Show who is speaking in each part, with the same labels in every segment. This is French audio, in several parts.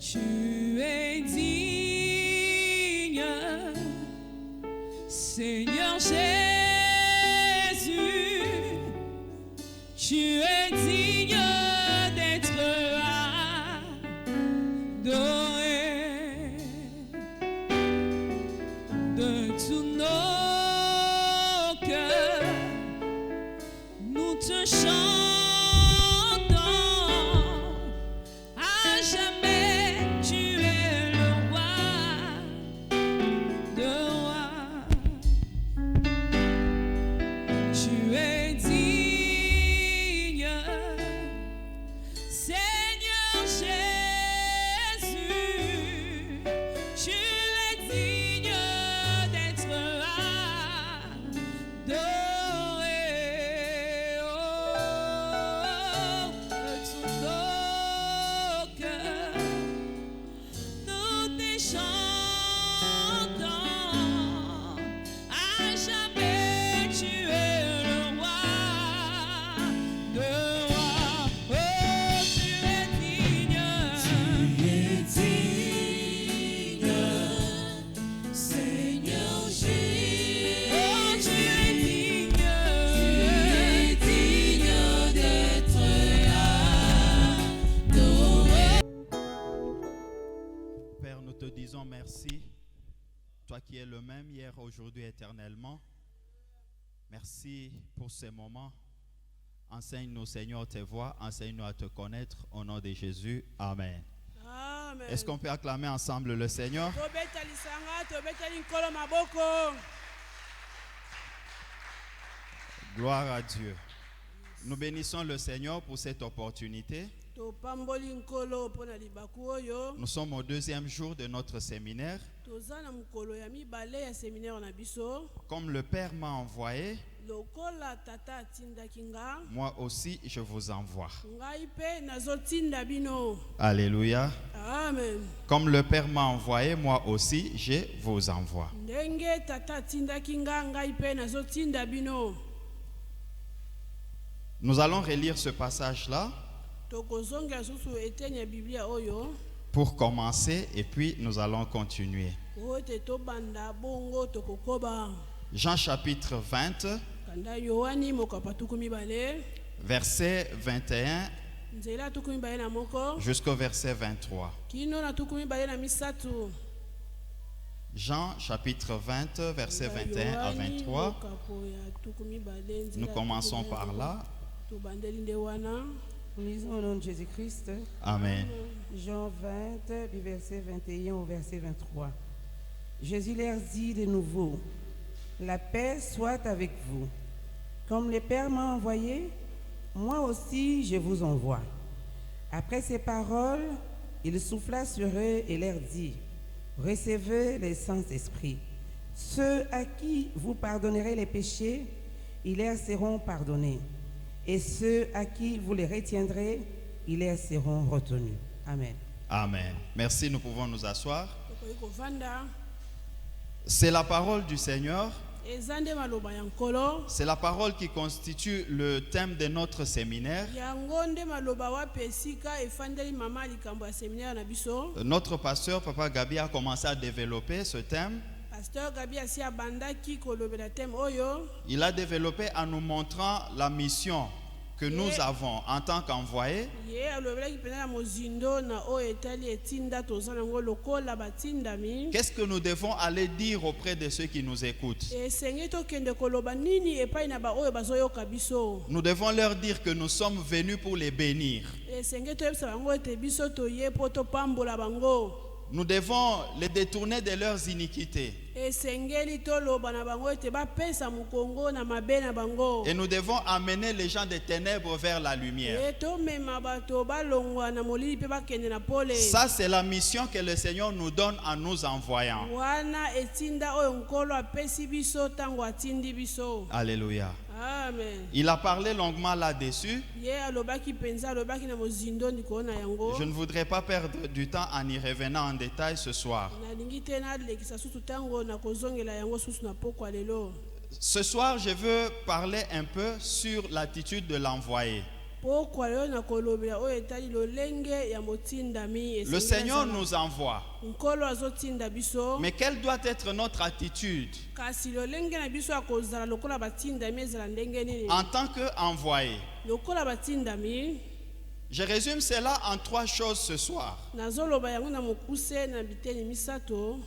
Speaker 1: Tu es digne, Seigneur Jésus, tu es digne d'être adoré. De tous nos cœurs, nous te chantons. À jamais, tu es le roi de rois. Tu es digne, Seigneur Jésus. Tu es digne d'être adoré. Oh, de tous nos cœurs, nous te chantons. À jamais, tu es le roi de rois. Oh, tu es digne. Tu es digne, Seigneur Jésus. Oh, tu es digne. Tu es digne d'être adoré.
Speaker 2: Père, nous te disons merci, toi qui es le même hier, aujourd'hui, éternellement. Merci pour ces moments. Enseigne-nous, Seigneur, tes voies, enseigne-nous à te connaître au nom de Jésus. Amen.
Speaker 3: Amen.
Speaker 2: Est-ce qu'on peut acclamer ensemble le Seigneur?
Speaker 3: Tobeta lisanga, tobeta linkolo maboko.
Speaker 2: Gloire à Dieu. Nous bénissons le Seigneur pour cette opportunité.
Speaker 3: Topamboli nkolo pona libaku oyo.
Speaker 2: Nous sommes au deuxième jour de notre séminaire.
Speaker 3: Toza na mukolo ya mibale ya séminaire na biso.
Speaker 2: Comme le Père m'a envoyé,
Speaker 3: Lokola tata atindaki nga,
Speaker 2: moi aussi je vous envoie.
Speaker 3: ngai pe nazotinda bino.
Speaker 2: Alléluia.
Speaker 3: Amen.
Speaker 2: Comme le Père m'a envoyé, moi aussi je vous envoie.
Speaker 3: Ndenge tata atindaki nga, ngai pe nazotinda bino.
Speaker 2: Nous allons relire ce passage-là
Speaker 3: Tokozonga susu etenya Biblia oyo.
Speaker 2: pour commencer et puis nous allons continuer.
Speaker 3: Ote tobanda bongo tokokoba.
Speaker 2: Jean chapitre 20,
Speaker 3: Kanda Yohani mokapa tukumi bale.
Speaker 2: verset 21
Speaker 3: Nzela tukumi bale na moko.
Speaker 2: jusqu'au verset 23.
Speaker 3: Kino na tukumi bale na misatu.
Speaker 2: Jean chapitre 20, verset 21 à 23. Nous commençons par là.
Speaker 4: Nous lisons au nom de Jésus-Christ.
Speaker 2: Amen.
Speaker 4: Jean 20, du verset 21 au verset 23. Jésus leur dit de nouveau, la paix soit avec vous. Comme le Père m'a envoyé, moi aussi je vous envoie. Après ces paroles, il souffla sur eux et leur dit, recevez le Saint-Esprit. Ceux à qui vous pardonnerez les péchés, ils leur seront pardonnés. Et ceux à qui vous les retiendrez, ils leur seront retenus. Amen.
Speaker 2: Amen. Merci, nous pouvons nous asseoir. C'est la parole du Seigneur. C'est la parole qui constitue le thème de notre séminaire. Notre pasteur, Papa Gabi, a commencé à développer ce thème. Il a développé en nous montrant la mission que nous avons en tant qu'envoyés. Qu'est-ce que nous devons aller dire auprès de ceux qui nous écoutent? Nous devons leur dire que nous sommes venus pour les bénir. Nous devons les détourner de leurs iniquités. Et nous devons amener les gens des ténèbres vers la lumière. Ça, c'est la mission que le Seigneur nous donne en nous envoyant. Alléluia.
Speaker 3: Amen.
Speaker 2: Il a parlé longuement là-dessus. Je ne voudrais pas perdre du temps en y revenant en détail ce soir. ce soir, je veux parler un peu sur l'attitude de l'envoyé.
Speaker 3: pokwa lelo nakolobela oyo etali lolenge ya motindami
Speaker 2: Le Seigneur nous envoie.
Speaker 3: nkolo azotinda biso
Speaker 2: Mais quelle doit être notre attitude
Speaker 3: kasi lolenge na biso akozala lokola batindami ezala ndenge nini
Speaker 2: en tant qu'envoyé?
Speaker 3: lokola batindami
Speaker 2: Je résume cela en 3 choses ce soir.
Speaker 3: nazoloba yango na mokuse na biteni misato.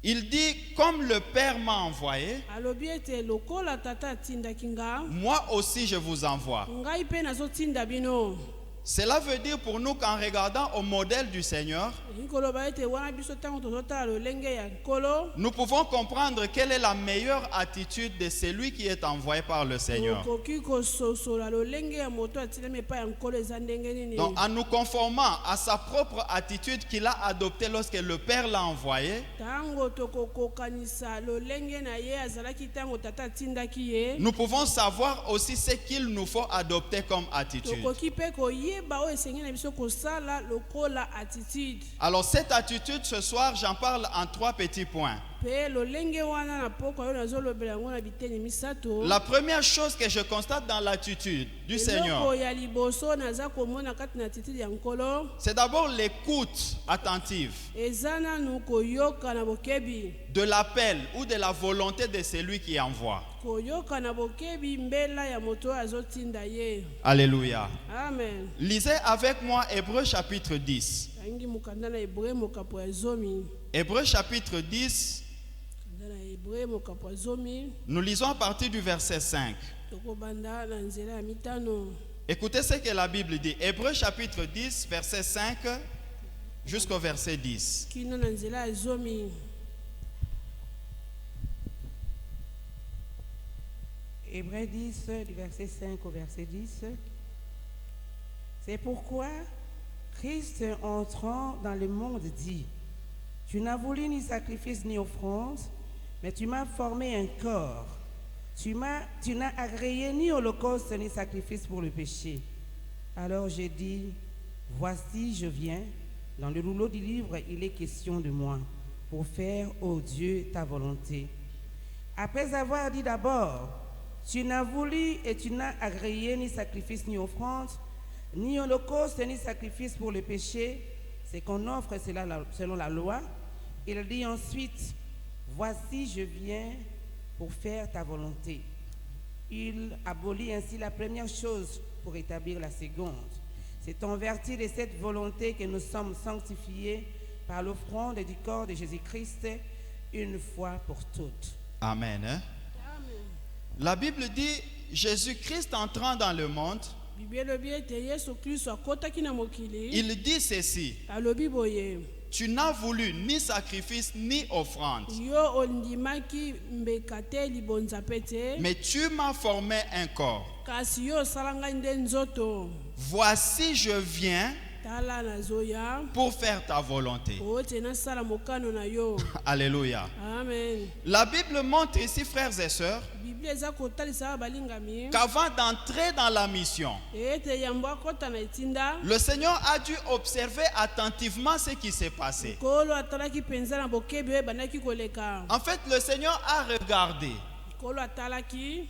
Speaker 2: Il dit, comme le Père m'a envoyé,
Speaker 3: alobi ete lokola tata atindaki nga
Speaker 2: moi aussi je vous envoie.
Speaker 3: ngai mpe nazotinda bino.
Speaker 2: Cela veut dire pour nous qu'en regardant au modèle du Seigneur,
Speaker 3: koloba ete wana biso ntango tozotala lolenge ya nkolo
Speaker 2: nous pouvons comprendre quelle est la meilleure attitude de celui qui est envoyé par le Seigneur.
Speaker 3: okoki kososola lolenge ya moto atindami epai ya nkolo eza ndenge nini.
Speaker 2: Donc en nous conformant à sa propre attitude qu'il a adoptée lorsque le Père l'a envoyé,
Speaker 3: ntango tokokokanisa lolenge na ye azalaki ntango tata atindaki ye
Speaker 2: nous pouvons savoir aussi ce qu'il nous faut adopter comme attitude.
Speaker 3: tokoki mpe koyeba oyo esengi na biso kosala lokola attitude.
Speaker 2: Alors cette attitude ce soir, j'en parle en 3 petits points.
Speaker 3: mpe lolenge wana na pokwa oyo nazolobela yango na biteni misato.
Speaker 2: La première chose que je constate dans l'attitude du
Speaker 3: eloko
Speaker 2: Seigneur,
Speaker 3: ya liboso naza komona kati na attitude ya nkolo
Speaker 2: c'est d'abord l'écoute attentive
Speaker 3: eza nanu koyoka na bokebi
Speaker 2: de l'appel ou de la volonté de celui qui envoie.
Speaker 3: koyoka na bokebi mbela ya moto oyo azotinda ye.
Speaker 2: Alléluia.
Speaker 3: Amen.
Speaker 2: Lisez avec moi Hébreux chapitre 10.
Speaker 3: tangi mokanda na Hébreu mokapo ya zomi.
Speaker 2: Hébreux chapitre 10,
Speaker 3: Kanda na Hébreu mokapo ya zomi
Speaker 2: nous lisons à partir du verset 5.
Speaker 3: tokobanda na nzela ya mitano.
Speaker 2: Écoutez ce que la Bible dit. Hébreux chapitre 10, verset 5 jusqu'au verset 10.
Speaker 3: kino na nzela ya zomi.
Speaker 4: Hébreux 10, du verset 5 au verset 10. C'est pourquoi Christ, entrant dans le monde, dit, « Tu n'as voulu ni sacrifice ni offrande, mais tu m'as formé un corps. Tu n'as agréé ni holocauste ni sacrifice pour le péché. Alors j'ai dit, voici, je viens. Dans le rouleau du livre, il est question de moi, pour faire, ô Dieu, ta volonté. Après avoir dit d'abord, tu n'as voulu et tu n'as agréé ni sacrifice ni offrande, ni holocauste ni sacrifice pour le péché, c'est qu'on offre selon la loi. Il dit ensuite, voici, je viens pour faire ta volonté. Il abolit ainsi la première chose pour établir la seconde. C'est en vertu de cette volonté que nous sommes sanctifiés par l'offrande du corps de Jésus-Christ une fois pour toutes.
Speaker 2: Amen.
Speaker 3: Amen.
Speaker 2: La Bible dit, Jésus-Christ entrant dans le monde,
Speaker 3: Bible elobi ete Yesu Kristo akotaki na mokili
Speaker 2: il dit ceci,
Speaker 3: alobi boye
Speaker 2: tu n'as voulu ni sacrifice ni offrande,
Speaker 3: yo ondimaki mbeka te libonza pe te
Speaker 2: mais tu m'as formé un corps.
Speaker 3: kasi yo osala ngai nde nzoto.
Speaker 2: Voici, je viens
Speaker 3: tala nazoya
Speaker 2: pour faire ta volonté.
Speaker 3: po ete nasala mokano na yo.
Speaker 2: Alléluia.
Speaker 3: Amen.
Speaker 2: La Bible montre ici, frères et sœurs,
Speaker 3: Bible eza kotalisa balingami
Speaker 2: qu'avant d'entrer dans la mission,
Speaker 3: ete yambo akota na etinda
Speaker 2: le Seigneur a dû observer attentivement ce qui s'est passé.
Speaker 3: kolo atalaki mpenza na bokebi oyo ebandaki koleka.
Speaker 2: En fait, le Seigneur a regardé
Speaker 3: kolo atalaki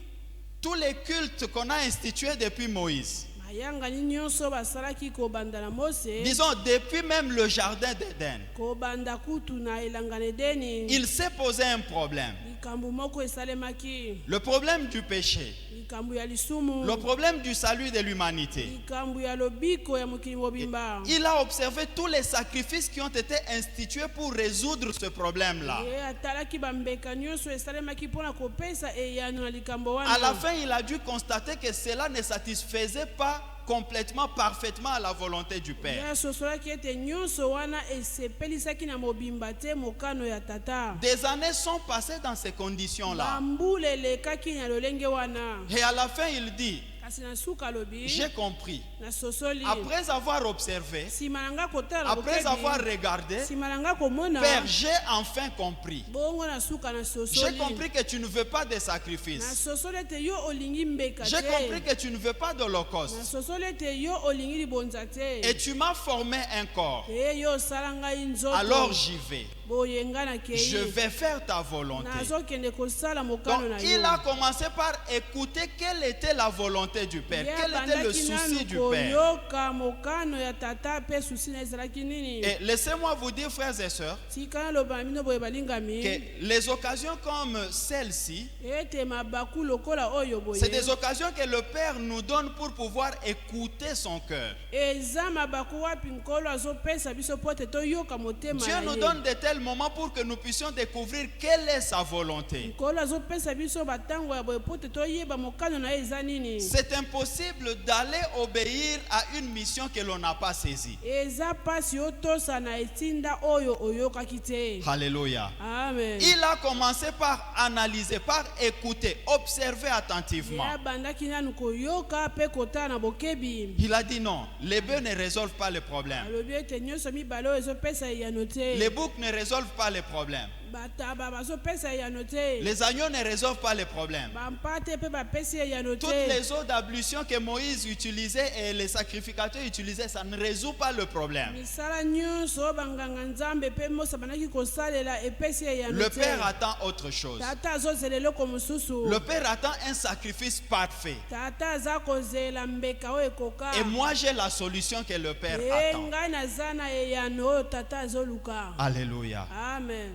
Speaker 2: tous les cultes qu'on a institués depuis Moïse.
Speaker 3: mayangani nyonso basalaki kobanda na Mose
Speaker 2: Disons, depuis même le jardin d'Éden,
Speaker 3: kobanda kutu na elanga na Edeni.
Speaker 2: il s'est posé un problème.
Speaker 3: likambo moko esalemaki,
Speaker 2: Le problème du péché,
Speaker 3: likambo ya lisumu,
Speaker 2: le problème du salut de l'humanité.
Speaker 3: likambo ya lobiko ya mokili mobimba.
Speaker 2: Il a observé tous les sacrifices qui ont été institués pour résoudre ce problème-là.
Speaker 3: Ye atalaki bambeka nyonso esalemaki mpona kopesa eyano na likambo
Speaker 2: À la
Speaker 3: wana.
Speaker 2: fin, il a dû constater que cela ne satisfaisait pas complètement, parfaitement à la volonté du Père.
Speaker 3: Ye asosolaki ete nyonso wana esepelisaki na mobimba te mokano ya tata.
Speaker 2: Des années sont passées dans ces conditions-là.
Speaker 3: bambula elekaki na lolenge wana.
Speaker 2: Et à la fin, il dit,
Speaker 3: kasi na suka alobi
Speaker 2: j'ai compris.
Speaker 3: na sosoli
Speaker 2: Après avoir observé,
Speaker 3: nsima na nga kotala na
Speaker 2: après avoir
Speaker 3: bokebi
Speaker 2: regardé,
Speaker 3: nsima na nga komona
Speaker 2: Père, j'ai enfin compris.
Speaker 3: bongo na suka na
Speaker 2: J'ai
Speaker 3: sosoli
Speaker 2: compris que tu ne veux pas de
Speaker 3: na
Speaker 2: sacrifices.
Speaker 3: sosoli ete yo olingi mbeka
Speaker 2: J'ai compris
Speaker 3: te
Speaker 2: que tu ne veux pas
Speaker 3: na
Speaker 2: d'holocauste.
Speaker 3: sosoli ete yo olingi libonza te
Speaker 2: Et tu m'as formé un corps.
Speaker 3: te yo osala ngai nzoto
Speaker 2: Alors j'y vais.
Speaker 3: boye nga
Speaker 2: je
Speaker 3: nakei
Speaker 2: vais faire ta volonté.
Speaker 3: nazokende kosala mokano
Speaker 2: Donc
Speaker 3: na
Speaker 2: il a
Speaker 3: yo
Speaker 2: commencé par écouter quelle était la volonté du Père,
Speaker 3: Ye
Speaker 2: quel était le
Speaker 3: abandaki
Speaker 2: souci
Speaker 3: nanu
Speaker 2: du Père.
Speaker 3: koyoka mokano ya tata mpe susi na ezalaki nini
Speaker 2: Et laissez-moi vous dire, frères et sœurs,
Speaker 3: tika naloba na bino boye
Speaker 2: que
Speaker 3: balingami
Speaker 2: les occasions comme celle-ci,
Speaker 3: ete mabaku lokola oyo boye
Speaker 2: c'est des occasions que le Père nous donne pour pouvoir écouter son cœur.
Speaker 3: eza mabaku wapi nkolo azopesa biso po ete toyoka motema
Speaker 2: Dieu
Speaker 3: na
Speaker 2: nous
Speaker 3: ye
Speaker 2: donne de tels moments pour que nous puissions découvrir quelle est sa volonté.
Speaker 3: nkolo azopesa biso batango ya boye po ete toyeba mokano na ye eza nini
Speaker 2: C'est impossible d'aller obéir à une mission que l'on n'a pas saisie.
Speaker 3: eza mpasi otosa na etinda oyo oyokaki te
Speaker 2: Alléluia.
Speaker 3: amen
Speaker 2: Il a commencé par analyser, par écouter, observer
Speaker 3: ye
Speaker 2: attentivement.
Speaker 3: abandaki nanu koyoka mpe kotala na bokebi
Speaker 2: Il a dit non, les bœufs ne résolvent pas les problèmes.
Speaker 3: alobi ete nyonso mibale oyo ezopesa eyano te
Speaker 2: Les boucs ne résolvent pas les problèmes.
Speaker 3: bataba bazopesa eyano te
Speaker 2: Les agneaux ne résolvent pas les problèmes.
Speaker 3: bampate mpe bapesi eyano
Speaker 2: Toutes
Speaker 3: te
Speaker 2: les eaux d'ablution que Moïse utilisait et les sacrificateurs utilisaient, ça ne résout pas le problème.
Speaker 3: misala nyonso oyo banganga nzambe mpe mosa bandaki kosalela epesi eyano
Speaker 2: Le
Speaker 3: te
Speaker 2: Père attend autre chose.
Speaker 3: tata azozela eloko mosusu
Speaker 2: Le Père attend un sacrifice parfait.
Speaker 3: tata aza kozela mbeka oyo ekoka
Speaker 2: Et moi, j'ai la solution que le Père
Speaker 3: ye
Speaker 2: attend.
Speaker 3: ngai naza na eyano oyo tata azoluka
Speaker 2: Alléluia.
Speaker 3: amen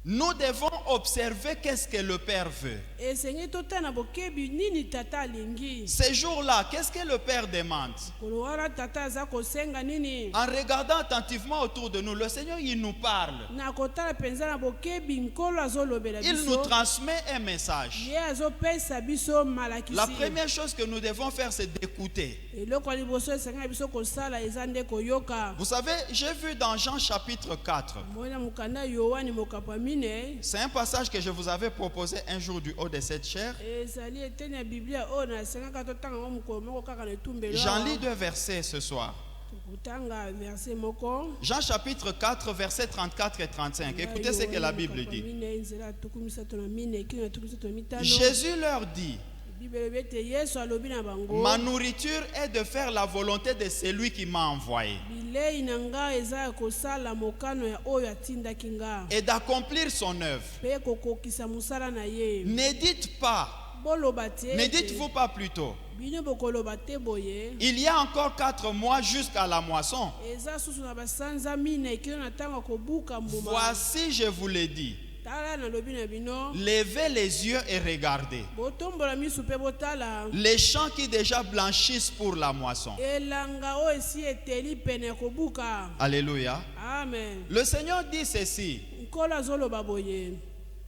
Speaker 2: Nous devons observer qu'est-ce que le Père veut.
Speaker 3: esengi totala na bokebi nini tata alingi
Speaker 2: Ces jours-là, qu'est-ce que le Père demande?
Speaker 3: kolo wana tata aza kosenga nini
Speaker 2: En regardant attentivement autour de nous, le Seigneur, il nous parle.
Speaker 3: na kotala mpenza na bokebi nkolo azolobela
Speaker 2: Il nous
Speaker 3: biso
Speaker 2: transmet un message.
Speaker 3: ye azopesa biso
Speaker 2: La
Speaker 3: malakisi
Speaker 2: première chose que nous devons faire, c'est d'écouter.
Speaker 3: eloko ya liboso esengeli biso kosala eza nde koyoka
Speaker 2: Vous savez, j'ai vu dans Jean chapitre 4,
Speaker 3: moi na mokanda yohani mokapo ya mine
Speaker 2: c'est un passage que je vous avais proposé un jour du haut de cette chair.
Speaker 3: ezali eteni ya biblia oyo nasengaka totanga ngo mokolo moko kaka na etumbelo
Speaker 2: J'en lis 2 versets ce soir.
Speaker 3: kotanga verset moko
Speaker 2: Jean chapitre 4, versets 34 et 35. Écoutez ce que la Bible dit.
Speaker 3: nzela ya tuku misato na mine ekili na tuku misato na mitano
Speaker 2: Jésus leur dit,
Speaker 3: bibele elobi ete yesu alobi na bango
Speaker 2: ma nourriture est de faire la volonté de celui qui m'a envoyé
Speaker 3: bilei na nga eza ya kosala mokano ya oyo atindaki nga
Speaker 2: et d'accomplir son œuvre.
Speaker 3: mpe kokokisa mosala na ye
Speaker 2: Ne dites pas,
Speaker 3: boloba te
Speaker 2: ne
Speaker 3: ete
Speaker 2: dites-vous pas plutôt,
Speaker 3: bino bokoloba te boye
Speaker 2: il y a encore 4 mois jusqu'à la moisson.
Speaker 3: eza susu na basanza mine ekili na ntango ya kobuka mbuma
Speaker 2: Voici, je vous l'ai dit,
Speaker 3: tala nalobi na bino
Speaker 2: levez les yeux et regardez.
Speaker 3: botombola misu mpe botala
Speaker 2: Les champs qui déjà blanchissent pour la moisson.
Speaker 3: elanga oyo esi eteli pene ya kobuka
Speaker 2: Alléluia.
Speaker 3: amen
Speaker 2: Le Seigneur dit ceci.
Speaker 3: nkolo azoloba boye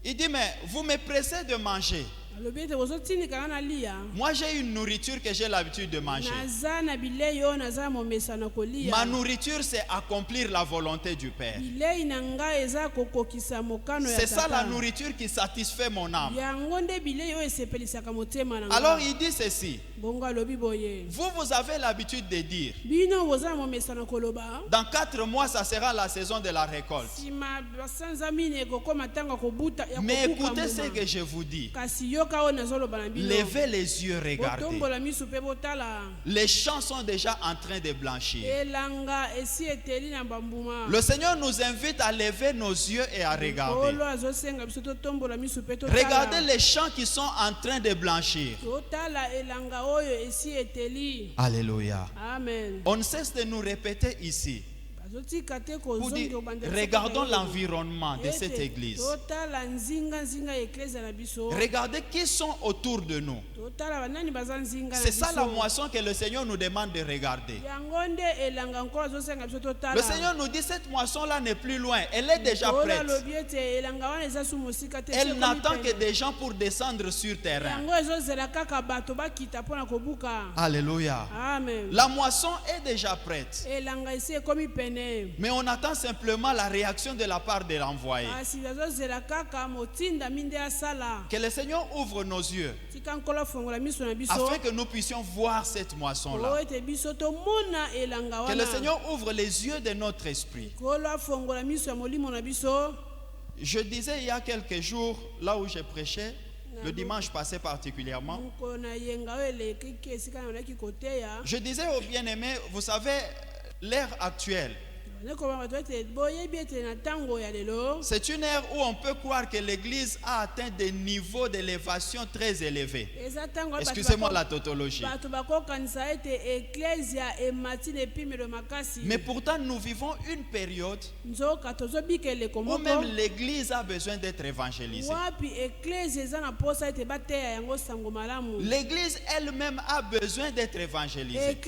Speaker 2: Il dit, mais vous me pressez de manger.
Speaker 3: alobi ete bozotindika nga na lia
Speaker 2: Moi, j'ai une nourriture que j'ai l'habitude de manger.
Speaker 3: naza na bilei oyo naza na momesa na
Speaker 2: Ma
Speaker 3: kolia
Speaker 2: nourriture, c'est accomplir la volonté du Père.
Speaker 3: bilei na ngai eza kokokisa mokano ya
Speaker 2: C'est ça la
Speaker 3: tata
Speaker 2: nourriture qui satisfait mon âme.
Speaker 3: yango nde bilei oyo esepelisaka motema na
Speaker 2: Alors
Speaker 3: ngai
Speaker 2: il dit ceci.
Speaker 3: bongo alobi boye
Speaker 2: Vous avez l'habitude de dire,
Speaker 3: bino boza na momesa na koloba
Speaker 2: dans 4 mois, ça sera la saison de la récolte.
Speaker 3: nsima basanza mine ekokoma ntango ya kobuta ya
Speaker 2: Mais
Speaker 3: kobuka
Speaker 2: écoutez ce
Speaker 3: mbuma
Speaker 2: que je vous dis.
Speaker 3: kasi yoka oyo nazoloba na bino
Speaker 2: Levez les yeux, regardez.
Speaker 3: botombola misu mpe botala
Speaker 2: Les champs sont déjà en train de blanchir.
Speaker 3: elanga esi eteli na bambuma
Speaker 2: Le Seigneur nous invite à lever nos yeux et à regarder.
Speaker 3: nkolo azosenga biso totombola misu mpe
Speaker 2: Regardez
Speaker 3: totala
Speaker 2: les champs qui sont en train de blanchir.
Speaker 3: totala elanga oyo esi eteli
Speaker 2: Alléluia.
Speaker 3: amen
Speaker 2: On ne cesse de nous répéter ici.
Speaker 3: bazotika te
Speaker 2: Pour
Speaker 3: kozongi
Speaker 2: dire,
Speaker 3: obanda
Speaker 2: regardons l'environnement de cette église.
Speaker 3: totala nzinga ya eklezia na biso
Speaker 2: Regardez qui sont autour de nous.
Speaker 3: totala banani baza nzinga na
Speaker 2: C'est ça la
Speaker 3: biso
Speaker 2: moisson que le Seigneur nous demande de regarder.
Speaker 3: yango nde elanga nkolo azosenga biso totala
Speaker 2: Le Seigneur nous dit cette moisson-là n'est plus loin. Elle est déjà
Speaker 3: nkolo
Speaker 2: prête.
Speaker 3: alobi ete elanga wana eza su mosika te
Speaker 2: Elle
Speaker 3: esi ekomi
Speaker 2: n'attend que
Speaker 3: pene.
Speaker 2: des gens pour descendre sur terrain.
Speaker 3: yango ezozela kaka bato bakita mpona kobuka
Speaker 2: Alléluia.
Speaker 3: amen
Speaker 2: La moisson est déjà prête.
Speaker 3: elanga esi ekomi pene
Speaker 2: Mais on attend simplement la réaction de la part de l'envoyé.
Speaker 3: kasi bazozela kaka motindami nde asala
Speaker 2: Que le Seigneur ouvre nos yeux
Speaker 3: tika nkolo afongola miso na biso
Speaker 2: afin que nous puissions voir cette
Speaker 3: po
Speaker 2: moisson-là.
Speaker 3: ete biso tomona elanga
Speaker 2: Que le
Speaker 3: wana
Speaker 2: Seigneur ouvre les yeux de notre esprit.
Speaker 3: nkolo afongola miso ya molimo na biso
Speaker 2: Je disais il y a quelques jours, là où je prêchais, le dimanche passé particulièrement,
Speaker 3: mokolo na yenga oyo elekiki esika na olaki koteya
Speaker 2: je disais aux bien-aimés, vous savez, l'ère actuelle, C'est une ère où on peut croire que l'Église a atteint des niveaux d'élévation très élevés. Excusez-moi la tautologie. Mais pourtant, nous vivons une période où même l'Église a besoin d'être évangélisée. L'Église elle-même a besoin d'être évangélisée.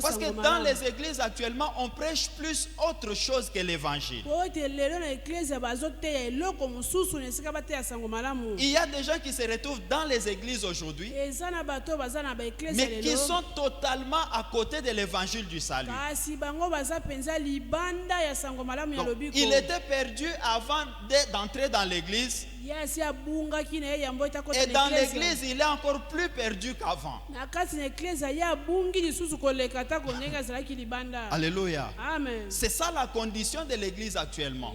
Speaker 2: Parce que dans les églises actuellement, on prêche plus autre chose que l'évangile. Il y a des gens qui se retrouvent dans les églises aujourd'hui, mais qui sont totalement à côté de l'évangile du salut. Donc, il était perdu avant d'entrer dans l'église. Et dans l'église, il est encore plus perdu qu'avant. Alléluia. C'est ça la condition de l'église actuellement.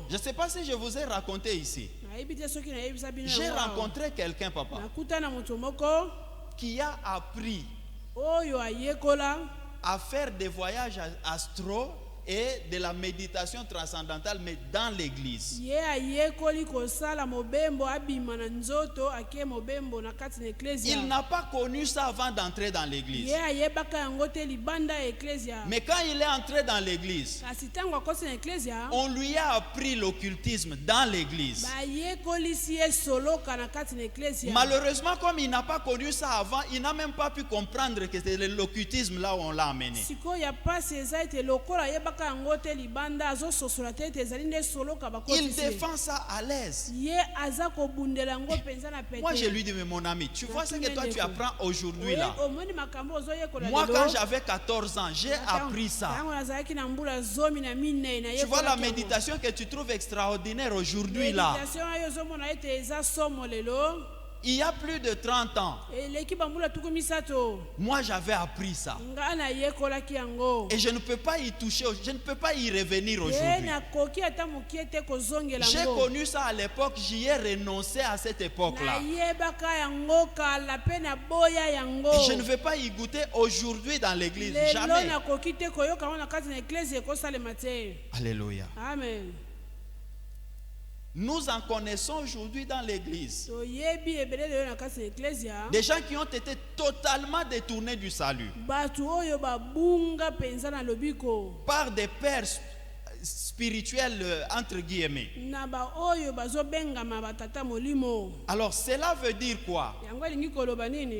Speaker 2: Je ne sais pas si je vous ai raconté ici. J'ai rencontré quelqu'un, papa, qui a appris à faire des voyages astraux et de la méditation transcendantale, mais dans l'église. Il n'a pas connu ça avant d'entrer dans l'église. Mais quand il est entré dans l'église, on lui a appris l'occultisme dans l'église. Malheureusement, comme il n'a pas connu ça avant, il n'a même pas pu comprendre que c'est l'occultisme là où on l'a amené. Il défend ça à l'aise. Moi je lui dis, mais mon ami, tu vois ce que toi tu apprends aujourd'hui là. Moi quand j'avais 14 ans, j'ai appris ça. Tu vois la méditation que tu trouves extraordinaire aujourd'hui là. Il y a plus de 30 ans, moi j'avais appris ça. Et je ne peux pas y toucher, je ne peux pas y revenir aujourd'hui. J'ai connu ça à l'époque, j'y ai renoncé à cette époque-là. Et je ne vais pas y goûter aujourd'hui dans l'église, jamais. Alléluia.
Speaker 3: Amen.
Speaker 2: Nous en connaissons aujourd'hui dans l'église. Des gens qui ont été totalement détournés du salut par des pères spirituels, entre guillemets. Alors cela veut dire quoi?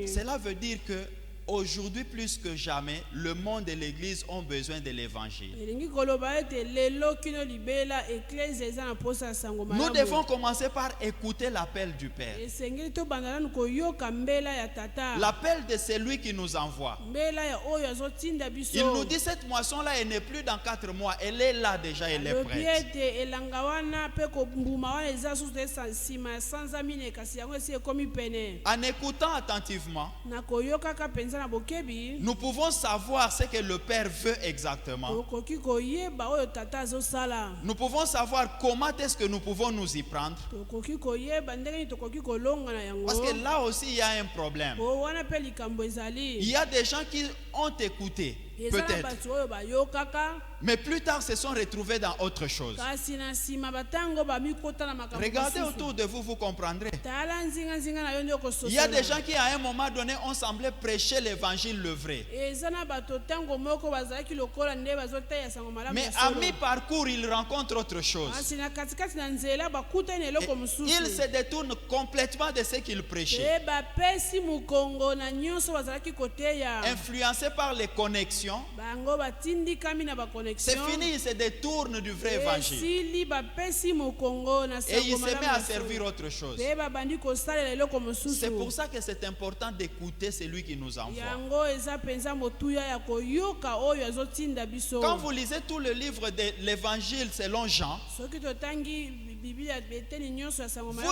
Speaker 2: Cela veut dire que aujourd'hui, plus que jamais, le monde et l'église ont besoin de l'évangile. Nous devons commencer par écouter l'appel du Père. L'appel de celui qui nous envoie. Il nous dit, cette moisson-là, elle n'est plus dans 4 mois. Elle est là déjà, elle est prête. En écoutant attentivement, nous pouvons savoir ce que le Père veut exactement. Nous pouvons savoir comment est-ce que nous pouvons nous y prendre. Parce que là aussi il y a un problème. Il y a des gens qui ont écouté, peut-être, mais plus tard se sont retrouvés dans autre chose. Regardez autour de vous, vous comprendrez. Il y a des gens qui à un moment donné ont semblé prêcher l'évangile le vrai. Mais à mi-parcours, ils rencontrent autre chose. Ils se détournent complètement de ce qu'ils prêchaient. Influencés par les connexions, c'est fini, ils se détournent du vrai évangile. Et ils se mettent à servir autre chose. C'est pour ça que c'est important d'écouter celui qui nous envoie. Quand vous lisez tout le livre de l'évangile selon Jean, vous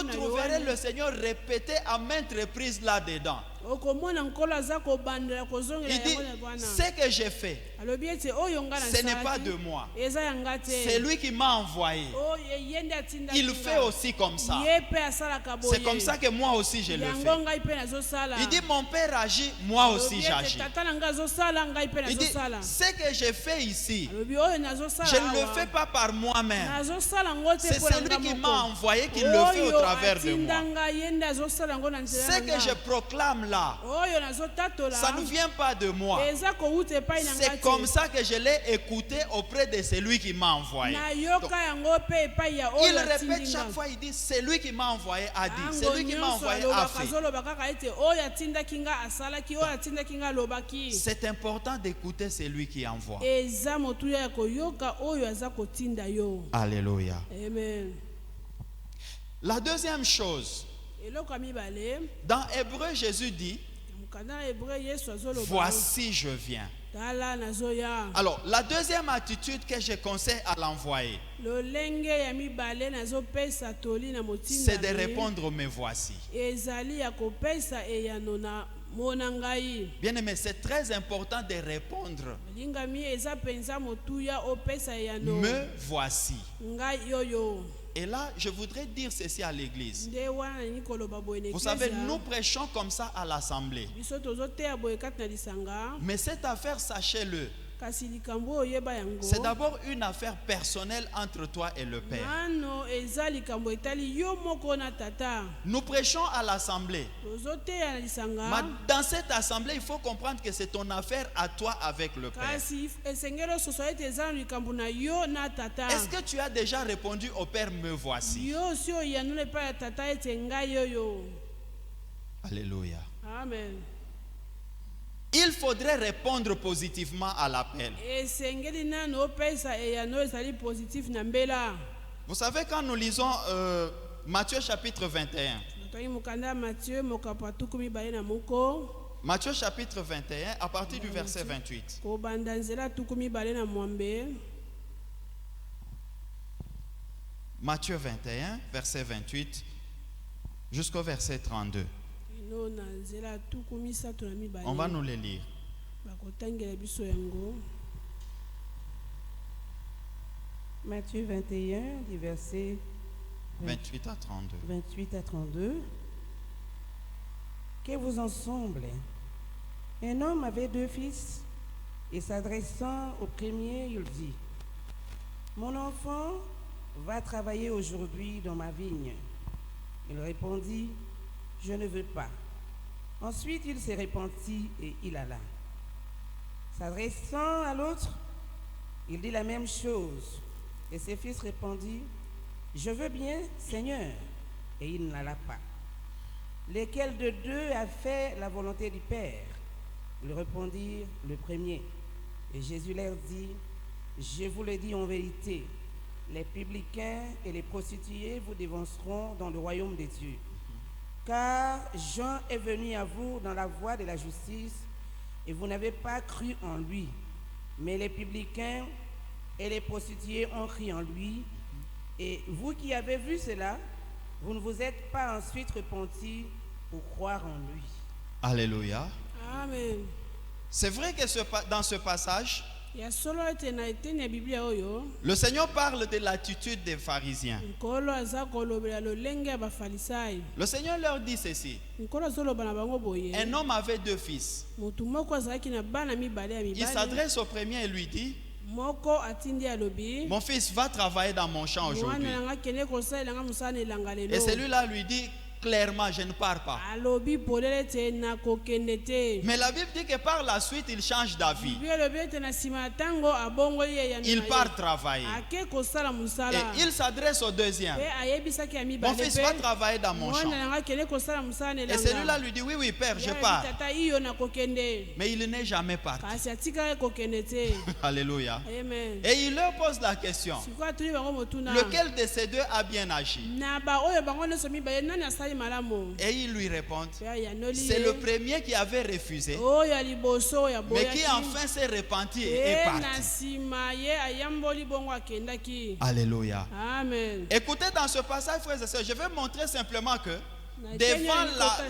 Speaker 2: trouverez le Seigneur répéter à maintes reprises là-dedans.
Speaker 3: okomona nkolo aza kobandela kozongela
Speaker 2: Il dit,
Speaker 3: yango wana.
Speaker 2: ce que j'ai fait,
Speaker 3: Alobi ete oyo nga
Speaker 2: ce n'est pas
Speaker 3: nasalaki
Speaker 2: de moi.
Speaker 3: eza yanga te.
Speaker 2: C'est lui qui m'a envoyé.
Speaker 3: Oyo ye nde atindaki
Speaker 2: Il
Speaker 3: nga.
Speaker 2: fait aussi comme ça.
Speaker 3: Ye mpe asalaka boye.
Speaker 2: C'est comme ça que moi aussi je le
Speaker 3: yango
Speaker 2: fais.
Speaker 3: ngai mpe nazosala.
Speaker 2: Il dit, mon père agit, moi aussi
Speaker 3: Alobi ete
Speaker 2: j'agis.
Speaker 3: tata na ngai azosala ngai mpe
Speaker 2: Il dit,
Speaker 3: nazosala.
Speaker 2: ce que j'ai fait ici,
Speaker 3: Alobi oyo nazosala
Speaker 2: je ne le
Speaker 3: awa,
Speaker 2: fais pas par moi-même.
Speaker 3: nazosala yango te
Speaker 2: C'est
Speaker 3: mpo na
Speaker 2: celui
Speaker 3: nga
Speaker 2: qui
Speaker 3: moko.
Speaker 2: m'a envoyé qui le fait au
Speaker 3: Oyo
Speaker 2: travers de
Speaker 3: atinda
Speaker 2: moi.
Speaker 3: ngai, ye nde azosala yango na nzela
Speaker 2: Ce
Speaker 3: na
Speaker 2: que
Speaker 3: nga.
Speaker 2: je proclame là,
Speaker 3: Oyo nazotatola
Speaker 2: ça ne vient pas de moi.
Speaker 3: eza kowuta epai na ngai
Speaker 2: C'est comme
Speaker 3: te.
Speaker 2: ça que je l'ai écouté auprès de celui qui m'a envoyé.
Speaker 3: nayoka yango mpe epai ya
Speaker 2: Il
Speaker 3: oyo
Speaker 2: répète
Speaker 3: atindi
Speaker 2: chaque
Speaker 3: nga.
Speaker 2: fois, il dit, c'est lui qui m'a envoyé a dit, c'est
Speaker 3: Yango
Speaker 2: lui qui m'a
Speaker 3: nyonso
Speaker 2: envoyé a
Speaker 3: alobaka
Speaker 2: fait.
Speaker 3: azoloba kaka ete oyo atindaki nga asalaki oyo atindaki nga alobaki.
Speaker 2: C'est important d'écouter celui qui envoie.
Speaker 3: eza motuya ya koyoka oyo aza kotinda yo.
Speaker 2: Alléluia.
Speaker 3: Amen.
Speaker 2: La deuxième chose,
Speaker 3: eloko ya mibale
Speaker 2: dans Hébreu, Jésus dit,
Speaker 3: mokanda na hebreu yesu azoloba
Speaker 2: voici je viens.
Speaker 3: tala nazoya.
Speaker 2: Alors, la deuxième attitude que je conseille à l'envoyé,
Speaker 3: lolenge ya mibale nazopesa toli na motinda
Speaker 2: c'est de répondre, me voici.
Speaker 3: ezali ya kopesa eyano na mona ngai.
Speaker 2: Bien aimé, c'est très important de répondre,
Speaker 3: lingami eza penza motuya opesa eyano
Speaker 2: me voici.
Speaker 3: ngai yoyo.
Speaker 2: Et là, je voudrais dire ceci à l'église.
Speaker 3: nde wana nalingi koloba boye na
Speaker 2: Vous savez,
Speaker 3: eklezia.
Speaker 2: nous prêchons comme ça à l'assemblée.
Speaker 3: biso tozoteya boye kati na lisanga
Speaker 2: Mais cette affaire, sachez-le,
Speaker 3: kasi likambo oyo oyeba yango
Speaker 2: c'est d'abord une affaire personnelle entre toi et le Père.
Speaker 3: nano eza likambo etali yo moko na tata.
Speaker 2: Nous prêchons à l'assemblée.
Speaker 3: tozoteya na lisanga
Speaker 2: Mais dans cette assemblée, il faut comprendre que c'est ton affaire à toi avec le Père.
Speaker 3: kasi esengeli ososo ete eza na likambo na yo na tata.
Speaker 2: Est-ce que tu as déjà répondu au Père, me voici?
Speaker 3: yo si oyanula epai ya tata ete ngai oyo.
Speaker 2: Alléluia.
Speaker 3: Amen.
Speaker 2: Il faudrait répondre positivement à l'appel.
Speaker 3: esengeli nano opesa eyano ezali positif na mbela.
Speaker 2: Vous savez, quand nous lisons Matthieu chapitre 21,
Speaker 3: natongi mokanda ya Matthieu mokapo atuku mibale na moko
Speaker 2: Matthieu chapitre 21, à partir du verset 28.
Speaker 3: kobanda nzela atuku mibale na mwambe.
Speaker 2: Matthieu 21, verset 28, jusqu'au verset 32.
Speaker 3: ino na nzela atuku misato na mibale.
Speaker 2: On va nous les lire.
Speaker 3: bakotangela biso yango.
Speaker 4: Matthieu 21, du verset
Speaker 2: 28 à 32.
Speaker 4: 28 à 32. Que vous en semble? Un homme avait 2 fils, et s'adressant au premier, il dit, mon enfant va travailler aujourd'hui dans ma vigne. Il répondit, je ne veux pas. Ensuite, il se repentit et il alla. S'adressant à l'autre, il dit la même chose. Et ses fils répondirent, je veux bien, Seigneur. Et il n'alla pas. Lequel de deux a fait la volonté du Père? Ils répondirent, le premier. Et Jésus leur dit, je vous le dis en vérité, les publicains et les prostituées vous dévanceront dans le royaume des dieux. Car Jean est venu à vous dans la voie de la justice, et vous n'avez pas cru en lui. Mais les publicains et les prostituées ont cru en lui. Et vous qui avez vu cela, vous ne vous êtes pas ensuite repentis pour croire en lui.
Speaker 2: Alléluia.
Speaker 3: Amen.
Speaker 2: C'est vrai que dans ce passage,
Speaker 3: ya solo ete na eteni ya biblia oyo
Speaker 2: le Seigneur parle de l'attitude des pharisiens.
Speaker 3: nkolo aza kolobela lolenge ya bafarisayi.
Speaker 2: Le Seigneur leur dit ceci.
Speaker 3: nkolo azoloba na bango boye
Speaker 2: Un homme avait 2 fils.
Speaker 3: motu moko azalaki na bana mibale ya
Speaker 2: Il
Speaker 3: mibali.
Speaker 2: s'adresse au premier et lui dit,
Speaker 3: moko atindi alobi
Speaker 2: mon fils va travailler dans mon champ aujourd'hui.
Speaker 3: mwana nanga kende kosalelanga mosala na elanga lelo.
Speaker 2: Et celui-là lui dit clairement, je ne pars pas.
Speaker 3: alobi polele ete nakokende te.
Speaker 2: Mais la Bible dit que par la suite, il change d'avis.
Speaker 3: bibi alobi ete na nsima ya ntango abongoli ye yano
Speaker 2: Il
Speaker 3: na ye.
Speaker 2: part travailler.
Speaker 3: ake kosala mosala.
Speaker 2: Et il s'adresse au deuxième.
Speaker 3: mpe ayebisaki ya
Speaker 2: Mon
Speaker 3: mibale
Speaker 2: fils va travailler dans mon champ.
Speaker 3: mwana nanga kende kosala mosala na
Speaker 2: Et
Speaker 3: elanga.
Speaker 2: celui-là lui dit, oui, oui, père, je
Speaker 3: Ye
Speaker 2: pars.
Speaker 3: alobi, tata iyo nakokende.
Speaker 2: Mais il n'est jamais parti.
Speaker 3: kasi atikaki kokende te.
Speaker 2: Alléluia.
Speaker 3: Amen.
Speaker 2: Et il leur pose la question.
Speaker 3: sikoyo atuli bango motuna.
Speaker 2: Lequel de ces deux a bien agi?
Speaker 3: na baoyo bango nyonso mibale nani asali malamu.
Speaker 2: Et ils lui répondent,
Speaker 3: mpe ayanoli
Speaker 2: c'est
Speaker 3: ye.
Speaker 2: le premier qui avait refusé,
Speaker 3: oyo ya liboso oyo
Speaker 2: mais qui
Speaker 3: aboyaki.
Speaker 2: enfin s'est repenti et est
Speaker 3: ye na
Speaker 2: parti.
Speaker 3: nsima ye ayamboli bongo akendaki.
Speaker 2: Alléluia.
Speaker 3: Amen.
Speaker 2: Écoutez, dans ce passage, frères et sœurs, je vais montrer simplement que
Speaker 3: Na eteni
Speaker 2: devant
Speaker 3: ya likota-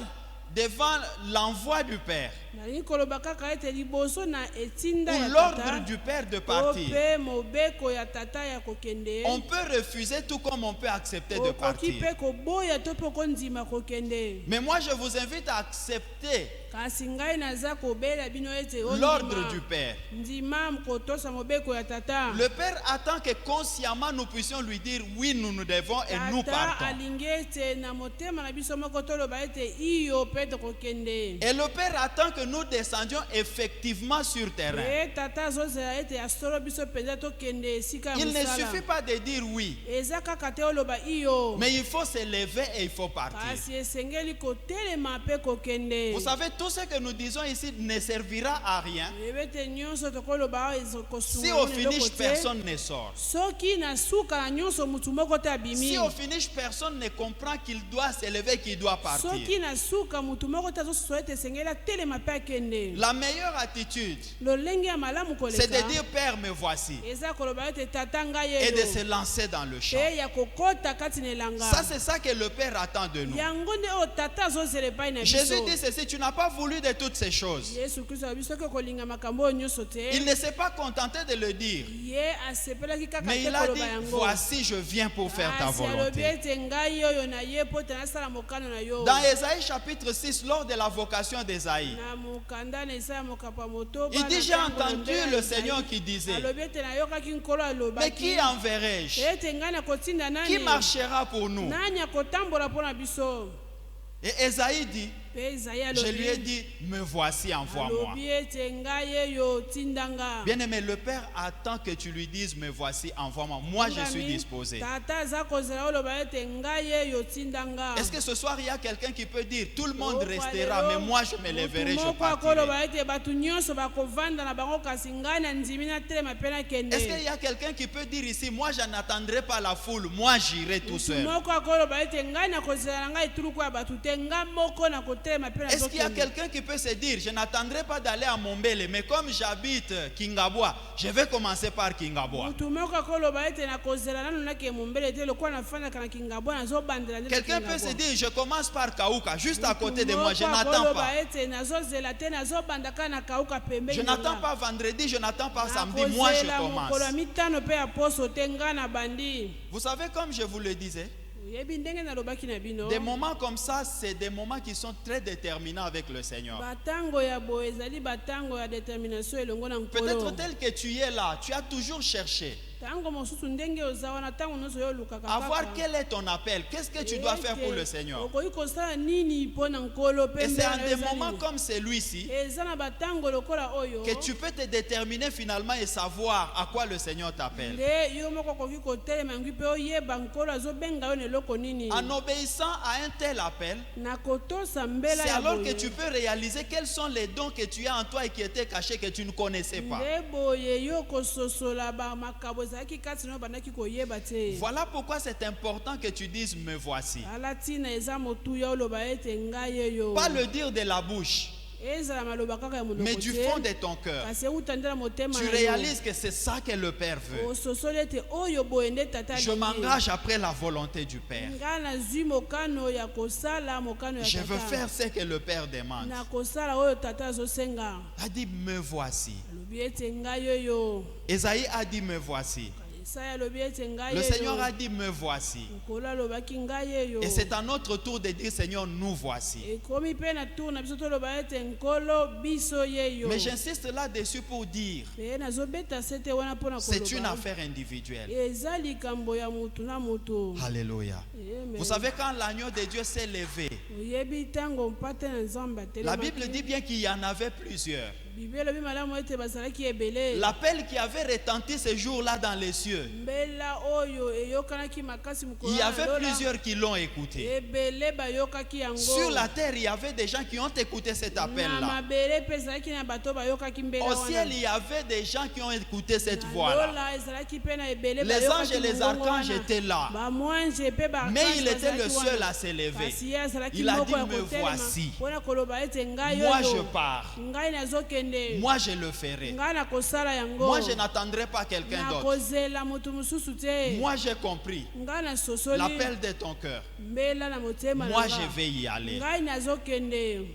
Speaker 2: devant l'envoi du Père
Speaker 3: nalingi koloba kaka ete liboso na etinda
Speaker 2: ou
Speaker 3: ya
Speaker 2: l'ordre
Speaker 3: tata
Speaker 2: du Père de
Speaker 3: to
Speaker 2: partir,
Speaker 3: mpe mobeko ya tata ya kokende
Speaker 2: on peut refuser tout comme on peut accepter de
Speaker 3: okoki
Speaker 2: partir.
Speaker 3: mpe koboya to mpe okondima kokende
Speaker 2: Mais moi, je vous invite à accepter
Speaker 3: kasi ngai naza kobela bino ete
Speaker 2: l'ordre du Père.
Speaker 3: ndima kotosa mobeko ya tata
Speaker 2: Le Père attend que consciemment nous puissions lui dire oui, nous devons et nous
Speaker 3: tata
Speaker 2: partons.
Speaker 3: alingi ete na motema na biso moko toloba ete iyo mpe tokokende
Speaker 2: Et le Père attend que nous descendions effectivement sur terrain.
Speaker 3: e tata azozela ete asolo biso mpenza tokende esika ya
Speaker 2: Il ne
Speaker 3: mosala
Speaker 2: suffit pas de dire oui,
Speaker 3: eza kaka te oloba iyo
Speaker 2: mais il faut se lever et il faut partir.
Speaker 3: kasi esengeli kotelema mpe kokende
Speaker 2: Vous savez, tout ce que nous disons ici ne servira à rien
Speaker 3: yeba ete nyonso tokoloba
Speaker 2: si au finish personne ne sort.
Speaker 3: soki na suka na nyonso mutu moko te abimi
Speaker 2: Si au finish personne ne comprend qu'il doit se lever, qu'il doit partir.
Speaker 3: soki na suka mutu moko te azososola ete esengeli atelema mpe akende
Speaker 2: La meilleure attitude,
Speaker 3: lolenge ya malamu
Speaker 2: c'est de
Speaker 3: koleka
Speaker 2: dire Père, me voici,
Speaker 3: eza koloba ete tata ngai
Speaker 2: et de
Speaker 3: eyo
Speaker 2: se lancer dans le champ.
Speaker 3: mpe ya kokota kati na elanga
Speaker 2: Ça, c'est ça que le Père attend de nous.
Speaker 3: yango nde oyo tata azozela epai na
Speaker 2: Jésus
Speaker 3: biso
Speaker 2: dit ceci, tu n'as pas voulu de toutes ces choses.
Speaker 3: yesu kristo alobi soki kolinga makambo oyo nyonso te
Speaker 2: Il ne s'est pas contenté de le dire,
Speaker 3: ye asepelaki kaka
Speaker 2: mais
Speaker 3: te
Speaker 2: il a dit,
Speaker 3: koloba yango
Speaker 2: voici, je viens pour faire ta
Speaker 3: kasi alobi
Speaker 2: volonté.
Speaker 3: ete ngai oyo na ye mpo te nasala mokano na yo
Speaker 2: Dans Ésaïe chapitre 6, lors de la vocation d'Ésaïe,
Speaker 3: na mokanda na esaya mokapa motoba
Speaker 2: il dit,
Speaker 3: na
Speaker 2: j'ai
Speaker 3: ntango na
Speaker 2: entendu
Speaker 3: mbele ya
Speaker 2: le
Speaker 3: Isaïe.
Speaker 2: Seigneur qui disait,
Speaker 3: alobi ete nayokaki nkolo
Speaker 2: mais
Speaker 3: alobaki
Speaker 2: qui enverrai-je?
Speaker 3: ete ngai nakotinda
Speaker 2: Qui
Speaker 3: nani
Speaker 2: marchera pour nous?
Speaker 3: nani akotambola mpo na biso
Speaker 2: Et Ésaïe dit,
Speaker 3: mpe Isaïe
Speaker 2: je lui ai
Speaker 3: alobi
Speaker 2: dit, me voici, envoie-moi.
Speaker 3: alobi ete ngai eyo tindanga
Speaker 2: Bien-aimé, le Père attend que tu lui dises, me voici, envoie-moi. Moi, je suis disposé.
Speaker 3: tata aza kozela oloba ete ngai eyo tindanga
Speaker 2: Est-ce que ce soir, il y a quelqu'un qui peut dire, tout le monde restera, mais moi, je me lèverai, je
Speaker 3: moko
Speaker 2: partirai.
Speaker 3: akoloba ete bato nyonso bakovanda na bango kasi ngai na ndimi natelema mpe nakende
Speaker 2: Est-ce qu'il y a quelqu'un qui peut dire ici, moi, je n'attendrai pas la foule, moi, j'irai tout
Speaker 3: mutu
Speaker 2: seul?
Speaker 3: moko akoloba ete ngai nakozela na ngai etuluku ya bato te ngai moko nakotelema mpe
Speaker 2: Est-ce qu'il y a
Speaker 3: nazokende
Speaker 2: quelqu'un qui peut se dire, je n'attendrai pas d'aller à Mombele, mais comme j'habite Kingabwa, je vais commencer par Kingabwa.
Speaker 3: mutu moko akoloba ete nakozela nanu nake mombele te lokola nafandaka na kingabwa nazobandela nde na
Speaker 2: Quelqu'un peut se
Speaker 3: Kingabwa.
Speaker 2: dire, je commence par Kauka, juste à côté de
Speaker 3: Mutu
Speaker 2: moi, je
Speaker 3: moko
Speaker 2: n'attends
Speaker 3: akoloba
Speaker 2: pas.
Speaker 3: ete nazozela te nazobandaka na kauka pembeni
Speaker 2: Je n'attends pas vendredi, je n'attends pas samedi, moi je
Speaker 3: nakozela mokolo ya
Speaker 2: commence.
Speaker 3: mitano mpe ya poso te ngai na bandi
Speaker 2: Vous savez, comme je vous le disais,
Speaker 3: oyebi ndenge nalobaki na bino
Speaker 2: des moments comme ça, c'est des moments qui sont très déterminants avec le Seigneur.
Speaker 3: batango ya boye ezali batango ya détermination elongo na
Speaker 2: Peut-être
Speaker 3: nkolo
Speaker 2: tel que tu es là, tu as toujours cherché
Speaker 3: ntango mosusu ndenge oza wana ntango nyonso yo olukaka
Speaker 2: à voir
Speaker 3: kaka.
Speaker 2: quel est ton appel, qu'est-ce que tu dois faire pour le Seigneur.
Speaker 3: okoki kosala nini mpo na nkolo mpe
Speaker 2: Et c'est en
Speaker 3: mbela
Speaker 2: des
Speaker 3: eza
Speaker 2: moments
Speaker 3: nini?
Speaker 2: comme celui-ci
Speaker 3: eza na batango lokola oyo
Speaker 2: que tu peux te déterminer finalement et savoir à quoi le Seigneur t'appelle.
Speaker 3: nde yo moko okoki kotelema yango mpe oyeba nkolo azobenga yo na eloko nini
Speaker 2: En obéissant à un tel appel,
Speaker 3: na kotosa mbela
Speaker 2: c'est
Speaker 3: ya
Speaker 2: alors
Speaker 3: boye
Speaker 2: que tu peux réaliser quels sont les dons que tu as en toi et qui étaient cachés que tu ne connaissais pas.
Speaker 3: nde boye yo kososola makambo ezalaki kati na yo bandaki koyeba te
Speaker 2: Voilà pourquoi c'est important que tu dises me voici.
Speaker 3: ala ntina eza motuya oloba ete ngai eyo
Speaker 2: Pas le dire de la bouche,
Speaker 3: ezala maloba kaka ya monoko
Speaker 2: mais du
Speaker 3: te,
Speaker 2: fond de ton cœur.
Speaker 3: kasi euta nde na motema
Speaker 2: Tu
Speaker 3: na yo
Speaker 2: réalises que c'est ça que le Père veut.
Speaker 3: ososoli ete oyo boye nde tata
Speaker 2: Je
Speaker 3: alingi.
Speaker 2: m'engage après la volonté du Père.
Speaker 3: ngai nazwi mokano ya kosala mokano ya
Speaker 2: Je veux
Speaker 3: tata
Speaker 2: faire ce que le Père demande.
Speaker 3: na kosala oyo tata azosenga
Speaker 2: Il a dit me voici.
Speaker 3: alobi ete ngai oyo
Speaker 2: Esaïe a dit me voici.
Speaker 3: esaya alobi ete ngai
Speaker 2: Le Seigneur
Speaker 3: eyo
Speaker 2: a dit me voici.
Speaker 3: nkolo alobaki ngai eyo
Speaker 2: Et c'est à notre tour de dire Seigneur nous voici.
Speaker 3: ekomi mpe na tour na biso toloba ete nkolo biso yeyo
Speaker 2: Mais j'insiste là-dessus pour dire
Speaker 3: mpe nazobeta sete wana mpo na
Speaker 2: c'est une
Speaker 3: koloba
Speaker 2: affaire individuelle.
Speaker 3: eza likambo ya mutu na mutu
Speaker 2: Alléluia.
Speaker 3: Amen.
Speaker 2: Vous savez quand l'agneau de Dieu s'est levé,
Speaker 3: oyebi ntango mpate na nzambe
Speaker 2: la Bible
Speaker 3: atelemaki
Speaker 2: dit bien qu'il y en avait plusieurs.
Speaker 3: bible elobi malamu ete bazalaki ebele
Speaker 2: L'appel qui avait retenti ce jour-là dans les cieux,
Speaker 3: mbela oyo eyokanaki makasi mokolo
Speaker 2: il y
Speaker 3: na
Speaker 2: avait
Speaker 3: lola,
Speaker 2: plusieurs qui l'ont écouté.
Speaker 3: ebele bayokaki yango
Speaker 2: Sur la terre, il y avait des gens qui ont écouté cet
Speaker 3: na
Speaker 2: appel-là.
Speaker 3: mabele mpe ezalaki na bato bayokaki mbela
Speaker 2: Au ciel,
Speaker 3: wana
Speaker 2: il y avait des gens qui ont écouté cette
Speaker 3: Na
Speaker 2: voix-là.
Speaker 3: lola ezalaki mpe na ebele
Speaker 2: Les anges et
Speaker 3: bayokaki
Speaker 2: les
Speaker 3: mongongo
Speaker 2: archanges
Speaker 3: wana.
Speaker 2: étaient là.
Speaker 3: bamwange mpe
Speaker 2: Mais il était le
Speaker 3: bazalaki
Speaker 2: seul
Speaker 3: wana.
Speaker 2: à se lever.
Speaker 3: kasi ye azalaki
Speaker 2: Il a
Speaker 3: moko
Speaker 2: dit,
Speaker 3: ya
Speaker 2: me
Speaker 3: kotelema
Speaker 2: voici.
Speaker 3: mpona koloba ete ngai
Speaker 2: Moi,
Speaker 3: oyo
Speaker 2: je pars.
Speaker 3: ngai nazokende nazokende
Speaker 2: moi je le ferai.
Speaker 3: ngai nakosala yango
Speaker 2: Moi je n'attendrai pas quelqu'un d'autre.
Speaker 3: nakozela moto mosusu te
Speaker 2: Moi j'ai compris
Speaker 3: ngai nasosoli
Speaker 2: l'appel de ton cœur.
Speaker 3: mbela na motema
Speaker 2: Moi
Speaker 3: na nga.
Speaker 2: je vais y aller.
Speaker 3: ngai nazokende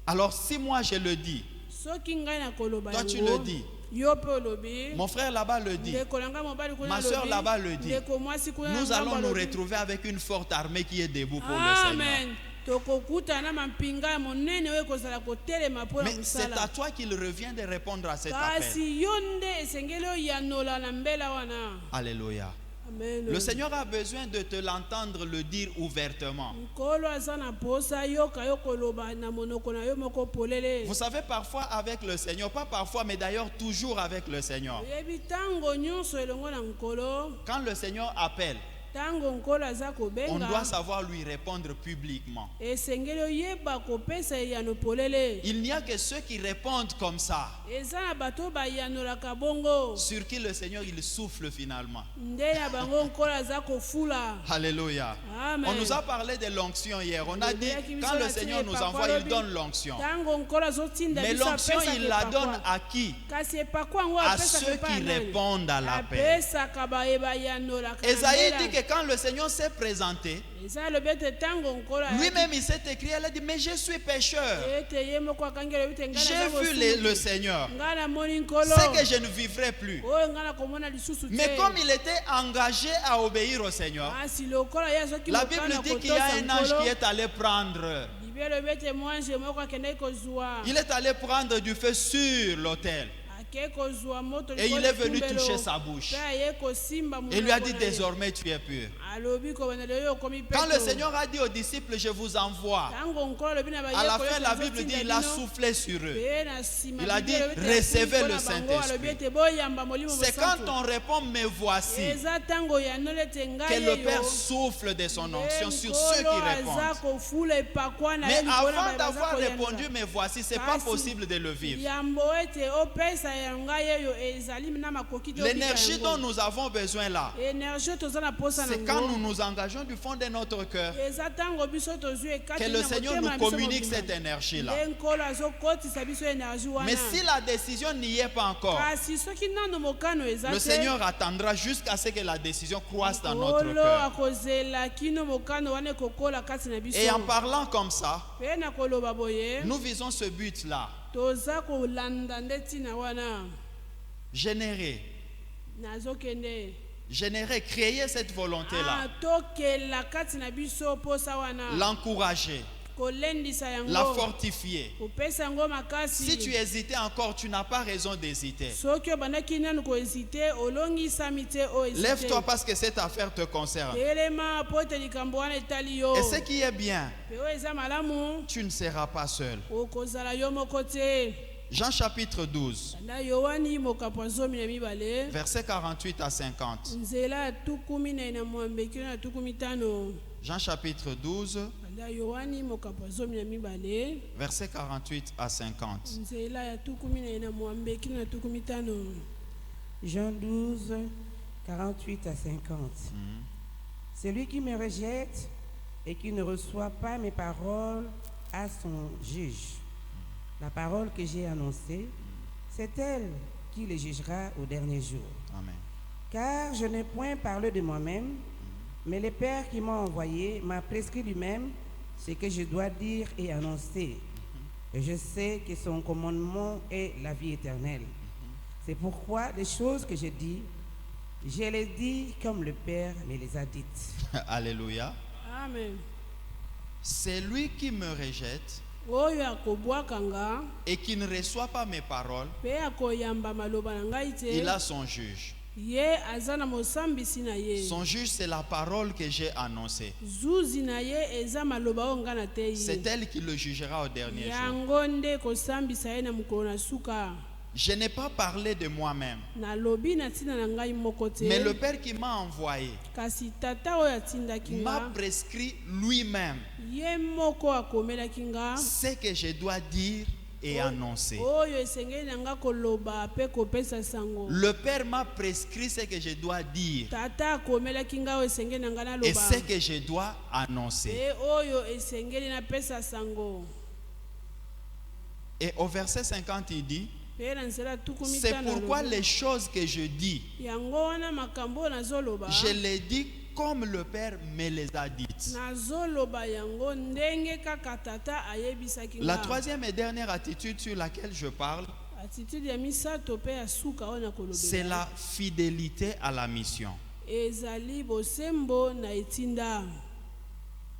Speaker 2: Alors si moi je le dis,
Speaker 3: soki ngai nakoloba
Speaker 2: toi tu
Speaker 3: yango,
Speaker 2: le dis,
Speaker 3: yo mpe olobi
Speaker 2: mon frère là-bas le dit,
Speaker 3: ndeko na ngai mobali kuna
Speaker 2: ma soeur
Speaker 3: alobi,
Speaker 2: là-bas le dit,
Speaker 3: ndeko mwasi kuna
Speaker 2: nous
Speaker 3: na ngambo
Speaker 2: allons nous
Speaker 3: alobi.
Speaker 2: retrouver avec une forte armée qui est debout pour le Seigneur.
Speaker 3: Amen. Tokokutana na mampinga ya monene oyo ekozala kotelema mpo na
Speaker 2: Mais c'est à
Speaker 3: mosala
Speaker 2: toi qu'il revient de répondre à cet appel.
Speaker 3: kasi yo nde esengeli oyanola na mbela wana.
Speaker 2: Alléluia.
Speaker 3: Amen.
Speaker 2: Le Seigneur a besoin de te l'entendre le dire ouvertement.
Speaker 3: nkolo aza na posa yoka yo koloba na monoko na yo moko polele.
Speaker 2: Vous savez, parfois avec le Seigneur, pas parfois, mais d'ailleurs toujours avec le Seigneur.
Speaker 3: oyebi ntango nyonso elongo na nkolo
Speaker 2: Quand le Seigneur appelle,
Speaker 3: ntango nkolo aza
Speaker 2: on doit
Speaker 3: kobenga
Speaker 2: savoir lui répondre publiquement.
Speaker 3: esengeli oyeba kopesa eyano polele.
Speaker 2: Il n'y a que ceux qui répondent comme ça,
Speaker 3: eza na bato bayanolaka bongo
Speaker 2: sur qui le Seigneur il souffle finalement.
Speaker 3: nde na bango nkolo aza kofula.
Speaker 2: Alléluia.
Speaker 3: Amen.
Speaker 2: On nous a parlé de l'onction hier. On a dit, quand le Seigneur nous envoie, il donne l'onction.
Speaker 3: ntango nkolo azotinda
Speaker 2: Mais
Speaker 3: biso
Speaker 2: l'onction,
Speaker 3: apesaka
Speaker 2: il la donne
Speaker 3: epakwa.
Speaker 2: à qui?
Speaker 3: kasi epakwa yango
Speaker 2: À
Speaker 3: apesaka
Speaker 2: ceux
Speaker 3: epai
Speaker 2: qui
Speaker 3: ya nani?
Speaker 2: répondent à l'appel.
Speaker 3: apesaka bayanolaka na
Speaker 2: Esaïe dit
Speaker 3: mbela.
Speaker 2: que quand le Seigneur s'est présenté,
Speaker 3: eza alobi ete ntango nkolo
Speaker 2: lui-même il s'est écrit, elle a dit, mais je suis pécheur.
Speaker 3: ete ye moko akangi alobi te ngai naza
Speaker 2: J'ai vu
Speaker 3: mosungi.
Speaker 2: le Seigneur.
Speaker 3: ngai namoni nkolo
Speaker 2: C'est que je ne vivrai plus.
Speaker 3: oyo ngai nakomona lisusu te.
Speaker 2: Mais comme il était engagé à obéir au Seigneur,
Speaker 3: kasi lokola ye azoki
Speaker 2: la
Speaker 3: mokana
Speaker 2: Bible dit qu'il y a
Speaker 3: kotosa
Speaker 2: un ange
Speaker 3: nkolo
Speaker 2: qui est allé prendre.
Speaker 3: bible elobi ete mwanje moko akendaki kozwa
Speaker 2: Il est allé prendre du feu sur l'autel.
Speaker 3: ake kozwa moto
Speaker 2: Et il
Speaker 3: likolo
Speaker 2: est venu
Speaker 3: etumbelo.
Speaker 2: toucher sa bouche.
Speaker 3: Mpe aye kosimba
Speaker 2: Et lui a
Speaker 3: monoko
Speaker 2: dit,
Speaker 3: na ye.
Speaker 2: désormais tu es pur.
Speaker 3: alobi kobanda lelo okomi
Speaker 2: Quand le
Speaker 3: peto.
Speaker 2: Seigneur a dit aux disciples, je vous envoie,
Speaker 3: ntango nkolo alobi na
Speaker 2: à la
Speaker 3: bayekoli
Speaker 2: fin
Speaker 3: ete
Speaker 2: la Bible
Speaker 3: nazotinda
Speaker 2: dit, il a
Speaker 3: bino,
Speaker 2: soufflé sur eux.
Speaker 3: mpe na nsima
Speaker 2: Il a
Speaker 3: Bible
Speaker 2: dit,
Speaker 3: elobi ete
Speaker 2: recevez
Speaker 3: asili
Speaker 2: le
Speaker 3: mpo na bango,
Speaker 2: Saint-Esprit.
Speaker 3: alobi ete boyamba molimo
Speaker 2: C'est quand
Speaker 3: mosantu.
Speaker 2: on répond, me voici,
Speaker 3: eza ntango yanoli ete
Speaker 2: que
Speaker 3: ngai
Speaker 2: le
Speaker 3: eyo,
Speaker 2: Père souffle de son onction sur ceux
Speaker 3: nkolo
Speaker 2: qui
Speaker 3: aza
Speaker 2: répondent.
Speaker 3: kofula epakwa na ye
Speaker 2: Mais
Speaker 3: likolo na
Speaker 2: avant
Speaker 3: baye baza
Speaker 2: d'avoir
Speaker 3: koyanola.
Speaker 2: répondu, me voici, c'est pas
Speaker 3: Kasi,
Speaker 2: possible de le vivre.
Speaker 3: yambo ete opesa ya ngai eyo ezali na makoki te obika
Speaker 2: L'énergie
Speaker 3: yango.
Speaker 2: dont nous avons besoin là,
Speaker 3: énergie toza na posa
Speaker 2: c'est quand
Speaker 3: nango
Speaker 2: nous nous engageons du fond de notre cœur,
Speaker 3: eza ntango biso tozwi ekati
Speaker 2: que le
Speaker 3: na
Speaker 2: Seigneur
Speaker 3: motema
Speaker 2: nous
Speaker 3: na biso
Speaker 2: communique
Speaker 3: mobimba.
Speaker 2: cette énergie-là.
Speaker 3: nde nkolo azokotisa biso énergie wana.
Speaker 2: Mais si la décision n'y est pas encore,
Speaker 3: kasi soki nano mokano eza
Speaker 2: le
Speaker 3: te
Speaker 2: Seigneur attendra jusqu'à ce que la décision croisse dans notre
Speaker 3: nkolo
Speaker 2: cœur.
Speaker 3: akozela kino mokano wana ekokola kati na biso.
Speaker 2: Et en parlant comme ça,
Speaker 3: mpe na koloba boye
Speaker 2: nous visons ce but-là,
Speaker 3: toza kolanda nde ntina wana
Speaker 2: générer,
Speaker 3: nazokende
Speaker 2: créer cette volonté-là,
Speaker 3: tokela kati na biso posa wana
Speaker 2: l'encourager,
Speaker 3: kolendisa
Speaker 2: la
Speaker 3: yango
Speaker 2: fortifier.
Speaker 3: kopesa yango makasi.
Speaker 2: Si tu hésitais encore, tu n'as pas raison d'hésiter.
Speaker 3: soki obandaki nanu kohésite olongisami te
Speaker 2: Lève-toi parce que cette affaire te concerne.
Speaker 3: telema po ete likambo wana etali yo.
Speaker 2: Et ce qui est bien,
Speaker 3: mpe oyo eza malamu
Speaker 2: tu ne seras pas seul.
Speaker 3: okozala yo moko te.
Speaker 2: Jean chapitre 12,
Speaker 3: na yohani mokapo ya 12
Speaker 2: versets 48 à 50.
Speaker 3: nzela ya 14 kino na 15.
Speaker 2: Jean chapitre 12,
Speaker 3: na yohani mokapo ya 12
Speaker 2: versets 48 à 50.
Speaker 3: nzela ya 14 kino na 15.
Speaker 4: Jean 12, 48 à 50. Celui qui me rejette et qui ne reçoit pas mes paroles a son juge. La parole que j'ai annoncée, c'est elle qui le jugera au dernier jour.
Speaker 2: Amen.
Speaker 4: Car je n'ai point parlé de moi-même, mais le Père qui m'a envoyé m'a prescrit lui-même ce que je dois dire et annoncer. Et je sais que son commandement est la vie éternelle. C'est pourquoi les choses que je dis, je les dis comme le Père me les a dites.
Speaker 2: Alléluia.
Speaker 3: Amen.
Speaker 2: C'est lui qui me rejette
Speaker 3: oyo akobwaka nga
Speaker 2: et qui ne reçoit pas mes paroles,
Speaker 3: mpe akoyamba maloba na ngai te.
Speaker 2: il a son juge.
Speaker 3: ye aza na mosambisi na ye.
Speaker 2: Son juge, c'est la parole que j'ai annoncée.
Speaker 3: zuzi na ye eza maloba oyo nga nateyi.
Speaker 2: C'est elle qui le jugera au dernier jour.
Speaker 3: yango nde kosambisa ye na mokolo na suka.
Speaker 2: Je n'ai pas parlé de moi-même,
Speaker 3: nalobi na ntina na ngai moko te.
Speaker 2: mais le Père qui m'a envoyé
Speaker 3: kasi tata oyo atindaki
Speaker 2: m'a
Speaker 3: nga
Speaker 2: prescrit lui-même
Speaker 3: ye moko akomelaki nga
Speaker 2: ce que je dois dire et annoncer.
Speaker 3: oyo esengeli na nga koloba mpe kopesa sango.
Speaker 2: Le Père m'a prescrit ce que je dois dire
Speaker 3: tata akomelaki nga oyo esengeli na nga
Speaker 2: et
Speaker 3: naloba
Speaker 2: ce que je dois annoncer.
Speaker 3: mpe oyo esengeli napesa sango.
Speaker 2: Et au verset 50, il dit,
Speaker 3: mpe na nzela tukumi
Speaker 2: c'est
Speaker 3: tano
Speaker 2: pourquoi
Speaker 3: alobi,
Speaker 2: les choses que je dis,
Speaker 3: yango wana makambo oyo nazoloba
Speaker 2: je les dis comme le Père me les a dites.
Speaker 3: nazoloba yango ndenge kaka tata ayebisaki
Speaker 2: La
Speaker 3: nga.
Speaker 2: troisième et dernière attitude sur laquelle je parle,
Speaker 3: attitude ya misato mpe ya suka oyo
Speaker 2: c'est
Speaker 3: nakolobela
Speaker 2: la fidélité à la mission.
Speaker 3: ezali bosembo na etinda.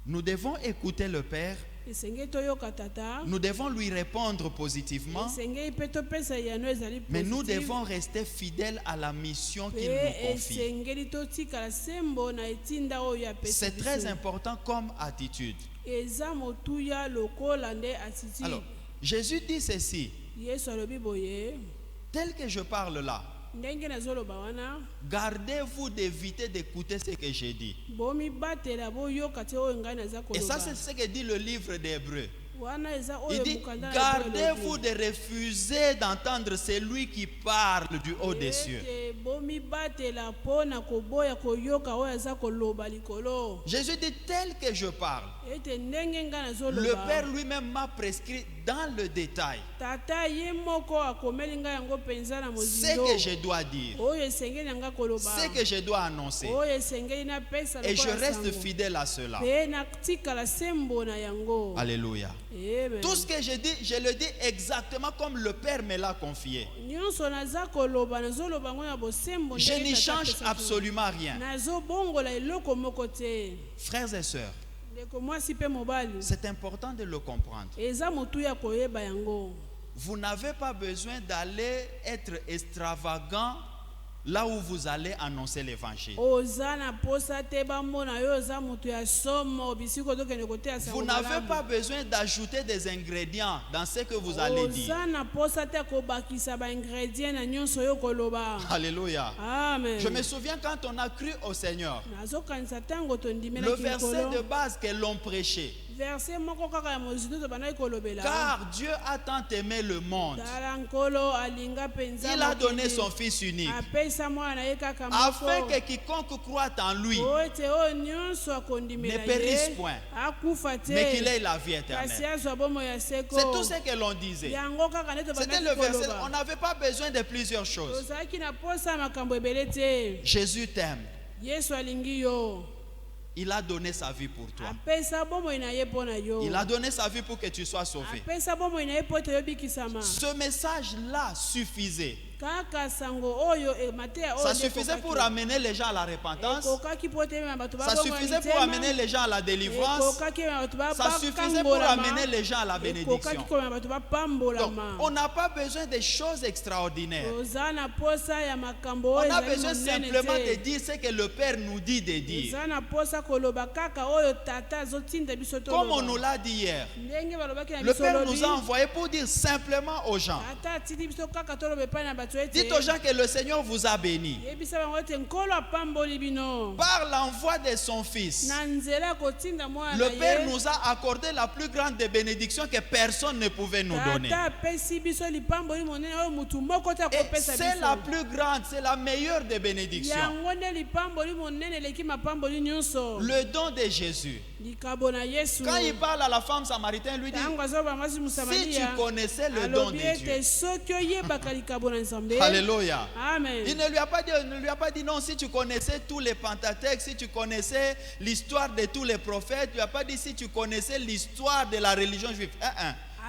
Speaker 2: Nous devons écouter le Père,
Speaker 3: esengeli toyoka tata,
Speaker 2: nous devons lui répondre positivement,
Speaker 3: esengeli mpe topesa yano ezali
Speaker 2: mais nous
Speaker 3: positive,
Speaker 2: devons rester fidèles à la mission qu'il
Speaker 3: mpe
Speaker 2: nous confie.
Speaker 3: esengeli totikala sembo na etinda oyo apesa
Speaker 2: C'est très
Speaker 3: biso.
Speaker 2: important comme attitude.
Speaker 3: eza motuya lokola nde attitude.
Speaker 2: Alors, Jésus dit ceci,
Speaker 3: yesu alobi boye
Speaker 2: tel que je parle là,
Speaker 3: ndenge nazoloba wana
Speaker 2: gardez-vous d'éviter d'écouter ce que j'ai dit.
Speaker 3: bomibatela boyoka te oyo ngai naza
Speaker 2: Et ça,
Speaker 3: koloba
Speaker 2: c'est ce que dit le livre d'Hébreux.
Speaker 3: wana eza
Speaker 2: Il
Speaker 3: oyo
Speaker 2: dit,
Speaker 3: mokanda na
Speaker 2: gardez-vous
Speaker 3: Hébreu
Speaker 2: de refuser d'entendre celui qui parle du haut des cieux.
Speaker 3: ete bomibatela mpo na koboya koyoka oyo aza koloba likolo
Speaker 2: Jésus dit, tel que je parle,
Speaker 3: ete ndenge ngai
Speaker 2: le
Speaker 3: nazoloba
Speaker 2: Père lui-même m'a prescrit dans le détail
Speaker 3: tata ye moko akomeli ngai yango mpenza na
Speaker 2: ce
Speaker 3: mozindo
Speaker 2: que je dois dire,
Speaker 3: oyo esengeli na ngai koloba
Speaker 2: ce que je dois annoncer.
Speaker 3: oyo esengeli napesa
Speaker 2: Et je
Speaker 3: lokola
Speaker 2: reste
Speaker 3: sango.
Speaker 2: fidèle à cela.
Speaker 3: mpe natikala sembo na yango.
Speaker 2: Alléluia.
Speaker 3: Amen.
Speaker 2: Tout ce que je dis, je le dis exactement comme le Père me l'a confié.
Speaker 3: nyonso naza koloba nazoloba ngo na bosembo
Speaker 2: Je
Speaker 3: ndenge
Speaker 2: n'y
Speaker 3: tata
Speaker 2: change
Speaker 3: apesaki.
Speaker 2: absolument rien.
Speaker 3: nazobongola eloko moko te.
Speaker 2: Frères et sœurs,
Speaker 3: ndeko mwasi mpe mobali
Speaker 2: c'est important de le comprendre.
Speaker 3: eza motu ya koyeba yango.
Speaker 2: Vous n'avez pas besoin d'aller être extravagant là où vous allez annoncer l'évangile.
Speaker 3: oza na posa te bamona yo oza moto ya somo bisiko tokende koteya sango
Speaker 2: Vous n'avez
Speaker 3: malamu.
Speaker 2: pas besoin d'ajouter des ingrédients dans ce que vous allez dire.
Speaker 3: oza na posa te kobakisa baingrédient na nyonso yo koloba.
Speaker 2: Alléluia.
Speaker 3: amen.
Speaker 2: Je me souviens quand on a cru au Seigneur,
Speaker 3: nazokanisa ntango
Speaker 2: le
Speaker 3: tondimelaki
Speaker 2: verset de
Speaker 3: likolo
Speaker 2: base que l'on prêchait.
Speaker 3: verset moko kaka ya mozindo tobandaki kolobela.
Speaker 2: Car Dieu a tant aimé le monde,
Speaker 3: tala nkolo alinga mpenza
Speaker 2: il a
Speaker 3: mokili.
Speaker 2: donné son Fils unique,
Speaker 3: apesa mwana na ye kaka
Speaker 2: afin
Speaker 3: moko
Speaker 2: que quiconque croit en lui
Speaker 3: po ete oyo nyonso akondimela
Speaker 2: ne périsse
Speaker 3: ye
Speaker 2: point,
Speaker 3: akufa
Speaker 2: mais qu'il
Speaker 3: te
Speaker 2: ait la vie
Speaker 3: kasi
Speaker 2: éternelle.
Speaker 3: azwa bomo ya seko.
Speaker 2: C'est tout ce que l'on disait.
Speaker 3: yango kaka nde
Speaker 2: C'était le
Speaker 3: tobandaki
Speaker 2: verset. On
Speaker 3: koloba.
Speaker 2: n'avait pas besoin de plusieurs choses.
Speaker 3: tozalaki na posa ya makambo ebele te.
Speaker 2: Jésus t'aime.
Speaker 3: yesu alingi yo
Speaker 2: Il a donné sa vie pour toi.
Speaker 3: apesa bomoi na ye mpo na yo.
Speaker 2: Il a donné sa vie pour que tu sois sauvé.
Speaker 3: apesa bomoi na ye mpo ete yobikisama.
Speaker 2: Ce message-là suffisait.
Speaker 3: kaka sango oyo mateya oyo
Speaker 2: Ça
Speaker 3: nde
Speaker 2: suffisait
Speaker 3: ekokaki.
Speaker 2: pour amener les gens à la repentance.
Speaker 3: ekokaki mpo ete mema bato
Speaker 2: Ça
Speaker 3: babongwa
Speaker 2: suffisait pour
Speaker 3: mitema.
Speaker 2: amener les gens à la délivrance.
Speaker 3: ekokaki mema bato
Speaker 2: Ça suffisait pour
Speaker 3: bakambolama.
Speaker 2: amener les gens à la
Speaker 3: ekokaki
Speaker 2: bénédiction.
Speaker 3: komema bato
Speaker 2: Donc,
Speaker 3: bapambolama.
Speaker 2: on n'a pas besoin de choses extraordinaires.
Speaker 3: oza na posa ya makambo
Speaker 2: On
Speaker 3: oyo
Speaker 2: a
Speaker 3: ezali
Speaker 2: besoin
Speaker 3: monene
Speaker 2: simplement de
Speaker 3: te.
Speaker 2: dire ce que le Père nous dit de dire.
Speaker 3: oza na posa koloba kaka oyo tata azotinda biso
Speaker 2: Comme on nous
Speaker 3: toloba.
Speaker 2: l'a dit hier.
Speaker 3: ndenge balobaki na
Speaker 2: Le
Speaker 3: biso
Speaker 2: Père
Speaker 3: lobi,
Speaker 2: nous a envoyé pour dire simplement aux gens.
Speaker 3: tata atindi biso kaka toloba epai na bato ete
Speaker 2: Dites aux gens que le Seigneur vous a béni.
Speaker 3: yebisa bango ete nkolo apamboli bino
Speaker 2: Par l'envoi de son Fils,
Speaker 3: na nzela ya kotinda mwana
Speaker 2: le
Speaker 3: na
Speaker 2: Père
Speaker 3: ye.
Speaker 2: nous a accordé la plus grande des bénédictions que personne ne pouvait nous donner.
Speaker 3: tata apesi biso lipamboli monene oyo mutu moko te
Speaker 2: Et
Speaker 3: akopesa
Speaker 2: c'est la
Speaker 3: biso.
Speaker 2: plus grande, c'est la meilleure des bénédictions.
Speaker 3: yango nde lipamboli monene eleki mapamboli nyonso.
Speaker 2: Le don de Jésus.
Speaker 3: likabo na yesu.
Speaker 2: Quand il parle à la femme samaritaine, il lui dit,
Speaker 3: ntango azoba mwasi
Speaker 2: si tu
Speaker 3: mosamaria
Speaker 2: connaissais le don
Speaker 3: alobi
Speaker 2: de
Speaker 3: ete
Speaker 2: Dieu.
Speaker 3: soki oyebaka likabo na nzambe.
Speaker 2: Alléluia.
Speaker 3: amen.
Speaker 2: Il ne lui a pas dit non, si tu connaissais tous les Pentateuques, si tu connaissais l'histoire de tous les prophètes, il lui a pas dit si tu connaissais l'histoire de la religion juive.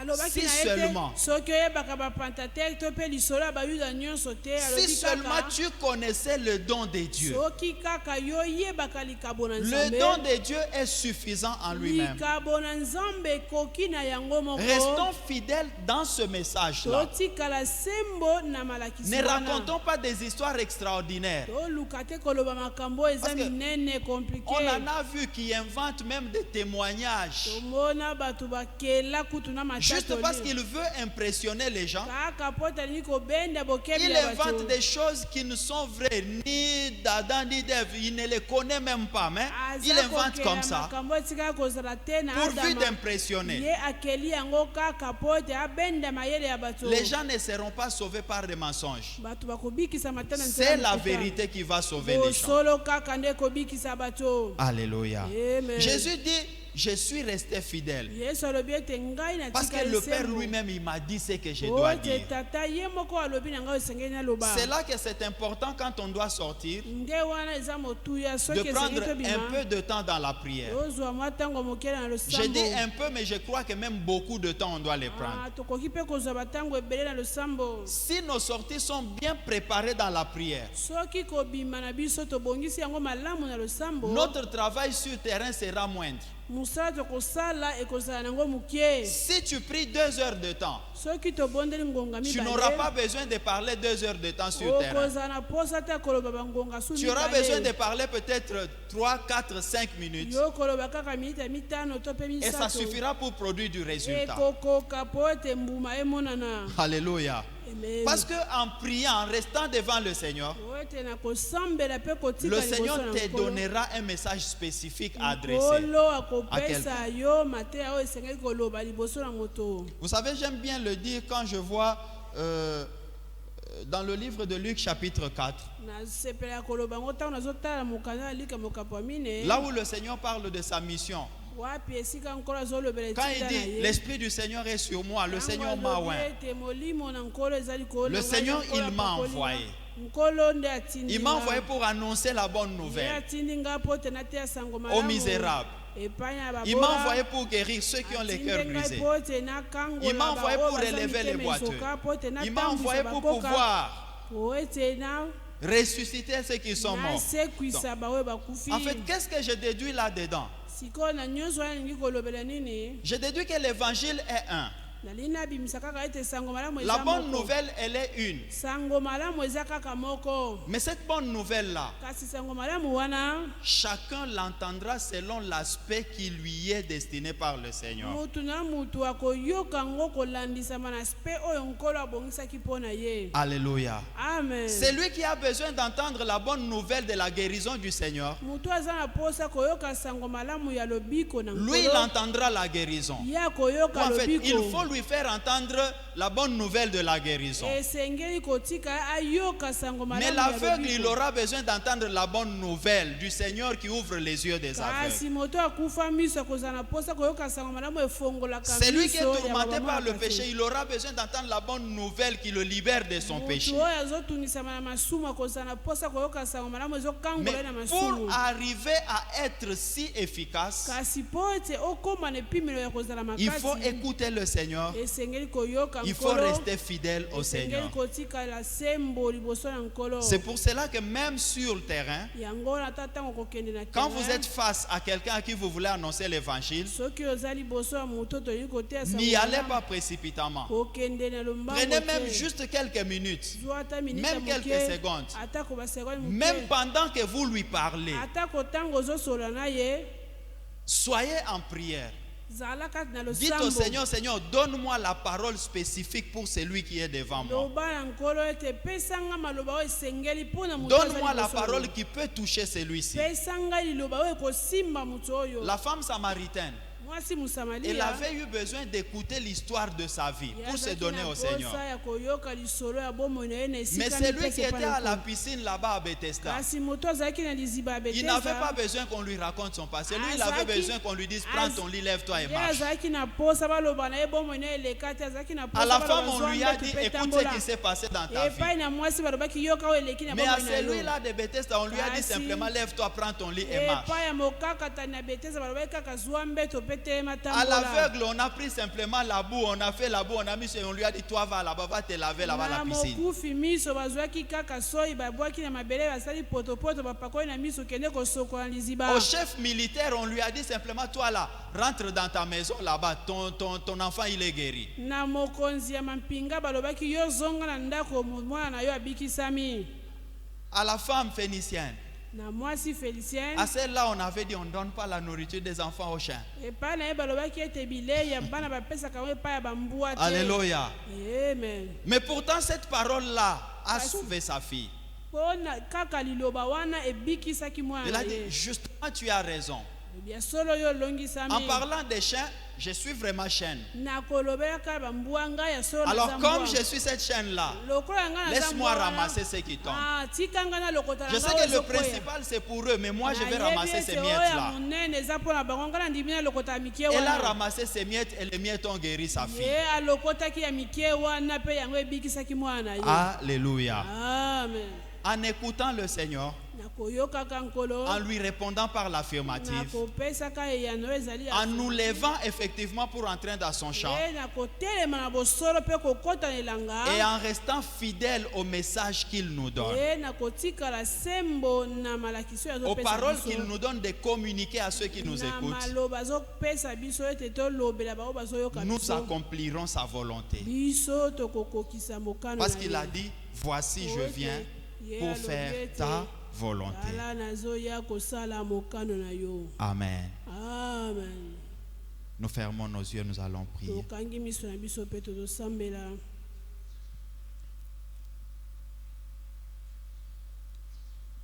Speaker 3: alobaki
Speaker 2: Si
Speaker 3: na ye te
Speaker 2: seulement.
Speaker 3: soki oyebaka bapentateke to mpe lisolo ya bayuda nyonso te.
Speaker 2: Si
Speaker 3: alobi
Speaker 2: seulement
Speaker 3: kaka
Speaker 2: tu connaissais le don de Dieu.
Speaker 3: soki kaka yo oyebaka likabo na
Speaker 2: Le
Speaker 3: nzambe.
Speaker 2: don de Dieu est suffisant en lui-même.
Speaker 3: likabo na nzambe ekoki na yango moko.
Speaker 2: Restons fidèles dans ce message-là.
Speaker 3: totikala sembo na malakisi
Speaker 2: Ne
Speaker 3: wana.
Speaker 2: racontons pas des histoires extraordinaires.
Speaker 3: toluka te koloba makambo eza
Speaker 2: Parce que
Speaker 3: minene komplike.
Speaker 2: On en a vu qui inventent même des témoignages.
Speaker 3: tomona bato bakela kutu na
Speaker 2: Juste parce
Speaker 3: matatoli.
Speaker 2: qu'il veut impressionner les gens.
Speaker 3: kaka po alingi kobenda bokebi
Speaker 2: Il
Speaker 3: ya bato.
Speaker 2: invente des choses qui ne sont vraies, ni d'Adam ni d'Ève. Il ne les connaît même pas, mais il
Speaker 3: Aza
Speaker 2: invente
Speaker 3: kokela
Speaker 2: comme ça,
Speaker 3: makambo etikala kozala te na
Speaker 2: pourvu
Speaker 3: Adama.
Speaker 2: d'impressionner.
Speaker 3: ye akeli yango kaka po ete abenda mayele ya bato.
Speaker 2: Les gens ne seront pas sauvés par des mensonges.
Speaker 3: bato bakobikisama te na nzela
Speaker 2: C'est
Speaker 3: ya
Speaker 2: la
Speaker 3: lokuta.
Speaker 2: vérité qui va sauver les gens.
Speaker 3: bosolo kaka nde ekobikisa bato.
Speaker 2: Alléluia.
Speaker 3: Amen.
Speaker 2: Jésus dit, je suis resté fidèle.
Speaker 3: yesu alobi ete ngai
Speaker 2: Parce que
Speaker 3: natikali
Speaker 2: le Père
Speaker 3: sembo.
Speaker 2: lui-même, il m'a dit ce que je
Speaker 3: O
Speaker 2: dois
Speaker 3: ete
Speaker 2: dire.
Speaker 3: tata ye moko alobi na ngai esengeli naloba.
Speaker 2: C'est là que c'est important quand on doit sortir,
Speaker 3: nde wana eza motuya
Speaker 2: de
Speaker 3: soki
Speaker 2: prendre
Speaker 3: esengeli
Speaker 2: un
Speaker 3: tobima
Speaker 2: peu de temps dans la prière.
Speaker 3: ozwa mwa ntango moke na
Speaker 2: Je
Speaker 3: losambo.
Speaker 2: dis un peu, mais je crois que même beaucoup de temps, on doit les prendre.
Speaker 3: Ah, tokoki mpe kozwa batango ebele na losambo.
Speaker 2: Si nos sorties sont bien préparées dans la prière,
Speaker 3: soki kobima na biso tobongisi yango malamu na losambo,
Speaker 2: notre travail sur terrain sera moindre.
Speaker 3: mosala tokosala ekozala nango moke.
Speaker 2: Si tu pries 2 heures de temps,
Speaker 3: soki tobondeli ngonga
Speaker 2: tu n'auras pas
Speaker 3: mibale
Speaker 2: besoin de parler 2 heures de temps sur terrain.
Speaker 3: okozala na posa te koloba bangonga su
Speaker 2: Tu auras besoin de
Speaker 3: mibale.
Speaker 2: parler peut-être 3, 4, 5 minutes.
Speaker 3: yo koloba kaka minita mitano to mpe
Speaker 2: Et ça
Speaker 3: misato
Speaker 2: suffira pour produire du résultat.
Speaker 3: ekokoka po ete mbuma emonana.
Speaker 2: Alléluia.
Speaker 3: Amen.
Speaker 2: Parce que en priant, en restant devant le Seigneur,
Speaker 3: po ete na kosambela mpe kotika
Speaker 2: le
Speaker 3: liboso
Speaker 2: Seigneur
Speaker 3: na
Speaker 2: te
Speaker 3: Nkolo.
Speaker 2: donnera un message spécifique à adresser.
Speaker 3: Nkolo
Speaker 2: à
Speaker 3: akopesa yo mateya oyo esengeli koloba liboso na moto.
Speaker 2: Vous savez, j'aime bien le dire quand je vois dans le livre de Luc chapitre 4,
Speaker 3: nasepela koloba ngo ntango nazotala mokanda ya lika mokapo ya mine
Speaker 2: là où le Seigneur parle de sa mission.
Speaker 3: wapi esika nkolo azolobela
Speaker 2: Quand il
Speaker 3: etinda na
Speaker 2: dit,
Speaker 3: ye.
Speaker 2: l'Esprit du Seigneur est sur moi, le
Speaker 3: Ntango
Speaker 2: Seigneur m'a
Speaker 3: alobi
Speaker 2: oint.
Speaker 3: ete molimo na nkolo eza likolo
Speaker 2: Le
Speaker 3: na ngai,
Speaker 2: Seigneur,
Speaker 3: nkolo
Speaker 2: il m'a
Speaker 3: apakoli
Speaker 2: envoyé.
Speaker 3: nga. nkolo nde atindi
Speaker 2: Il m'a
Speaker 3: nga.
Speaker 2: envoyé pour annoncer la bonne
Speaker 3: Ye
Speaker 2: nouvelle
Speaker 3: atindi nga po te nateya sango
Speaker 2: aux
Speaker 3: malamu
Speaker 2: misérables.
Speaker 3: epai na
Speaker 2: Il m'a
Speaker 3: babola.
Speaker 2: envoyé pour guérir ceux qui ont les
Speaker 3: Atindi
Speaker 2: cœurs
Speaker 3: ngai
Speaker 2: brisés.
Speaker 3: po ete nakangola
Speaker 2: Il m'a envoyé
Speaker 3: baoyo
Speaker 2: pour
Speaker 3: baza
Speaker 2: relever les
Speaker 3: mitema
Speaker 2: boiteux.
Speaker 3: esoka, po ete
Speaker 2: Il m'a envoyé
Speaker 3: natambwisa
Speaker 2: pour
Speaker 3: bakoka,
Speaker 2: pouvoir
Speaker 3: po ete
Speaker 2: ressusciter ceux qui sont morts.
Speaker 3: nasekwisa baoyo bakufi.
Speaker 2: En fait, qu'est-ce que je déduis là-dedans?
Speaker 3: sikoyo na nyonso wana nalingi kolobela nini
Speaker 2: Je déduis que l'évangile est un.
Speaker 3: nalingi nabimisa kaka ete sango malamu
Speaker 2: La
Speaker 3: eza
Speaker 2: bonne
Speaker 3: moko.
Speaker 2: nouvelle, elle est une.
Speaker 3: sango malamu eza kaka moko.
Speaker 2: Mais cette bonne nouvelle-là,
Speaker 3: kasi sango malamu wana
Speaker 2: chacun l'entendra selon l'aspect qui lui est destiné par le Seigneur.
Speaker 3: mutu na mutu akoyoka yango kolandisama na spe oyo nkolo abongisaki mpo na ye.
Speaker 2: Alléluia.
Speaker 3: Amen.
Speaker 2: Celui qui a besoin d'entendre la bonne nouvelle de la guérison du Seigneur,
Speaker 3: mutu aza na posa koyoka sango malamu ya lobiko na
Speaker 2: lui, il
Speaker 3: nkolo
Speaker 2: entendra la guérison.
Speaker 3: ye akoyoka
Speaker 2: En fait, il
Speaker 3: lobiko.
Speaker 2: faut lui faire entendre la bonne nouvelle de la guérison.
Speaker 3: esengeli kotika ayoka sango
Speaker 2: Mais
Speaker 3: malamu ya
Speaker 2: l'aveugle, il
Speaker 3: lobiko.
Speaker 2: aura besoin d'entendre la bonne nouvelle du Seigneur qui ouvre les yeux des aveugles.
Speaker 3: kasi moto akufa miso akozala na posa koyoka sango malamu efongolaka
Speaker 2: Celui qui est
Speaker 3: miso ya
Speaker 2: tourmenté
Speaker 3: bamama
Speaker 2: par le
Speaker 3: ya
Speaker 2: péché,
Speaker 3: kasi.
Speaker 2: il aura besoin d'entendre la bonne nouvelle qui le libère de son péché.
Speaker 3: mutu oyo azotunisama na masumu akozala na posa koyoka sango malamu
Speaker 2: Mais
Speaker 3: ezokangola ye na
Speaker 2: pour
Speaker 3: masumu.
Speaker 2: arriver à être si efficace,
Speaker 3: kasi po ete okóma na epimelo ya kozala
Speaker 2: il faut
Speaker 3: makasi
Speaker 2: écouter le Seigneur.
Speaker 3: esengeli koyoka
Speaker 2: Il faut
Speaker 3: nkolo
Speaker 2: rester fidèle au
Speaker 3: esengeli
Speaker 2: Seigneur.
Speaker 3: kotikala sembo liboso na nkolo.
Speaker 2: C'est pour cela que même sur le terrain,
Speaker 3: yango wana ata ntango kokende na
Speaker 2: quand vous
Speaker 3: terrain,
Speaker 2: êtes face à quelqu'un à qui vous voulez annoncer l'évangile,
Speaker 3: soki oza liboso ya moto tolingi koteya sango
Speaker 2: n'y allez
Speaker 3: malamu,
Speaker 2: pas précipitamment.
Speaker 3: kokende na lombango
Speaker 2: Prenez
Speaker 3: te.
Speaker 2: même juste quelques minutes,
Speaker 3: Zwa ata minute
Speaker 2: même
Speaker 3: ya
Speaker 2: quelques
Speaker 3: moke,
Speaker 2: secondes.
Speaker 3: atako basekonde moke,
Speaker 2: Même pendant que vous lui parlez,
Speaker 3: atako ntango ozosola na ye
Speaker 2: soyez en prière.
Speaker 3: zala kati na
Speaker 2: Dites au
Speaker 3: losambo
Speaker 2: Seigneur, Seigneur, donne-moi la parole spécifique pour celui qui est devant moi.
Speaker 3: loba na nkolo ete pesanga maloba oyo esengeli mpo na moto aza
Speaker 2: Donne-moi la
Speaker 3: liboso na
Speaker 2: parole
Speaker 3: yo.
Speaker 2: qui peut toucher celui-ci.
Speaker 3: pesanga liloba oyo ekosimba moto oyo.
Speaker 2: La femme samaritaine,
Speaker 3: mwasi
Speaker 2: elle
Speaker 3: mosamalia
Speaker 2: avait eu besoin d'écouter l'histoire de sa vie
Speaker 3: ye
Speaker 2: pour se
Speaker 3: azalaki
Speaker 2: donner
Speaker 3: na
Speaker 2: au Seigneur.
Speaker 3: posa ya koyoka lisolo ya bomoi na ye na
Speaker 2: Mais
Speaker 3: esika
Speaker 2: celui
Speaker 3: mipesa
Speaker 2: qui
Speaker 3: epai
Speaker 2: était
Speaker 3: na
Speaker 2: à la
Speaker 3: Nkolo.
Speaker 2: piscine là-bas à Bethesda,
Speaker 3: kasi moto azalaki na liziba ya
Speaker 2: il n'avait pas
Speaker 3: betesa
Speaker 2: besoin qu'on lui raconte son passé. Lui, il
Speaker 3: Azaki-
Speaker 2: avait besoin qu'on lui dise, prends ton lit, lève-toi et
Speaker 3: ye
Speaker 2: marche.
Speaker 3: azalaki na posa baloba na ye bomoi na eleka te azalaki na
Speaker 2: À
Speaker 3: posa
Speaker 2: la
Speaker 3: baloba
Speaker 2: femme, on
Speaker 3: zwa
Speaker 2: lui a
Speaker 3: mbeto
Speaker 2: dit,
Speaker 3: mpe
Speaker 2: écoute ce
Speaker 3: tambola.
Speaker 2: qui s'est passé dans ta vie.
Speaker 3: epai na mwasi balobaki yoka oyo eleki na
Speaker 2: Mais à
Speaker 3: bomoi na yo
Speaker 2: celui-là de Bethesda, on lui a dit
Speaker 3: Kasi-
Speaker 2: simplement, lève-toi, prends ton lit et marche.
Speaker 3: epai ya mokakatani na betesa balobaki kaka zwa mbeto mpe telema
Speaker 2: À
Speaker 3: tambola.
Speaker 2: l'aveugle, on a pris simplement la boue, on a fait la boue, on a mis et on lui a dit, toi va là-bas, va te laver là-bas à la
Speaker 3: na
Speaker 2: piscine.
Speaker 3: mokufi miso bazwaki kaka soi babwaki na mabele basali potopoto bapakoli na miso kende kosokola liziba.
Speaker 2: Au chef militaire, on lui a dit simplement, toi là, rentre dans ta maison là-bas, ton enfant il est guéri.
Speaker 3: na mokonzi ya mampinga balobaki yo zonga na ndako mwana na yo abikisami.
Speaker 2: À la femme phénicienne,
Speaker 3: na mwasi Félicien
Speaker 2: à celle-là, on avait dit, on ne donne pas la nourriture des enfants aux chiens.
Speaker 3: epai na ye balobaki ete bilei ya bana bapesaka yango epai ya bambwa te.
Speaker 2: Alléluia.
Speaker 3: Amen.
Speaker 2: Mais pourtant, cette parole-là a
Speaker 3: Kasi-
Speaker 2: sauvé sa fille.
Speaker 3: mpona kaka liloba wana ebikisaki mwana
Speaker 2: Elle
Speaker 3: na
Speaker 2: a dit,
Speaker 3: ye.
Speaker 2: justement, tu as raison.
Speaker 3: Bia solo yo
Speaker 2: En
Speaker 3: longisami.
Speaker 2: parlant des chiens, je suis vraiment chaîne.
Speaker 3: nakolobelaka bambwa ngai ya solo
Speaker 2: Alors
Speaker 3: naza
Speaker 2: comme
Speaker 3: mbwa.
Speaker 2: je suis cette chaîne-là,
Speaker 3: Lokola ngai naza
Speaker 2: laisse-moi
Speaker 3: mbwa wana,
Speaker 2: ramasser ce qui tombe.
Speaker 3: tika ngai nalokota na
Speaker 2: Je sais
Speaker 3: ngai
Speaker 2: que
Speaker 3: oyo
Speaker 2: le
Speaker 3: ezokwea.
Speaker 2: principal c'est pour eux, mais moi je vais
Speaker 3: Nayebi
Speaker 2: ramasser
Speaker 3: ete
Speaker 2: ces
Speaker 3: oyo ya
Speaker 2: miettes-là.
Speaker 3: monene eza mpo na bango, ngai nandimi nalokota ya mike
Speaker 2: Elle a
Speaker 3: wana.
Speaker 2: ramassé ses miettes et les miettes ont guéri sa fille.
Speaker 3: Ye alokotaki ya mike wana mpe yango ebikisaki mwana na ye.
Speaker 2: Alléluia.
Speaker 3: Amen.
Speaker 2: En écoutant le Seigneur,
Speaker 3: Nakoyokaka nkolo,
Speaker 2: en lui répondant par l'affirmative,
Speaker 3: nakopesaka eyano ezali ya
Speaker 2: en nous levant effectivement pour entrer dans son champ
Speaker 3: ye nakotelema na bosolo mpe kokota na elanga,
Speaker 2: et en restant fidèle au message qu'il nous donne,
Speaker 3: ye nakotikala sembo na malakiso
Speaker 2: aux
Speaker 3: azopesa
Speaker 2: paroles
Speaker 3: biso,
Speaker 2: qu'il nous donne de communiquer à ceux qui nous
Speaker 3: na
Speaker 2: écoutent,
Speaker 3: maloba azopesa biso ete tolobela bango bazoyoka
Speaker 2: nous
Speaker 3: biso,
Speaker 2: accomplirons sa volonté.
Speaker 3: biso tokokokisa mokano
Speaker 2: Parce
Speaker 3: na
Speaker 2: qu'il
Speaker 3: ye.
Speaker 2: a dit, voici je
Speaker 3: Oye,
Speaker 2: viens
Speaker 3: ye
Speaker 2: pour
Speaker 3: alobi
Speaker 2: faire
Speaker 3: ete,
Speaker 2: ta volonté.
Speaker 3: tala nazoya kosala mokano na yo.
Speaker 2: Amen.
Speaker 3: Amen.
Speaker 2: Nous fermons nos yeux, nous allons prier.
Speaker 3: tokangi miso na biso mpe tozosambela.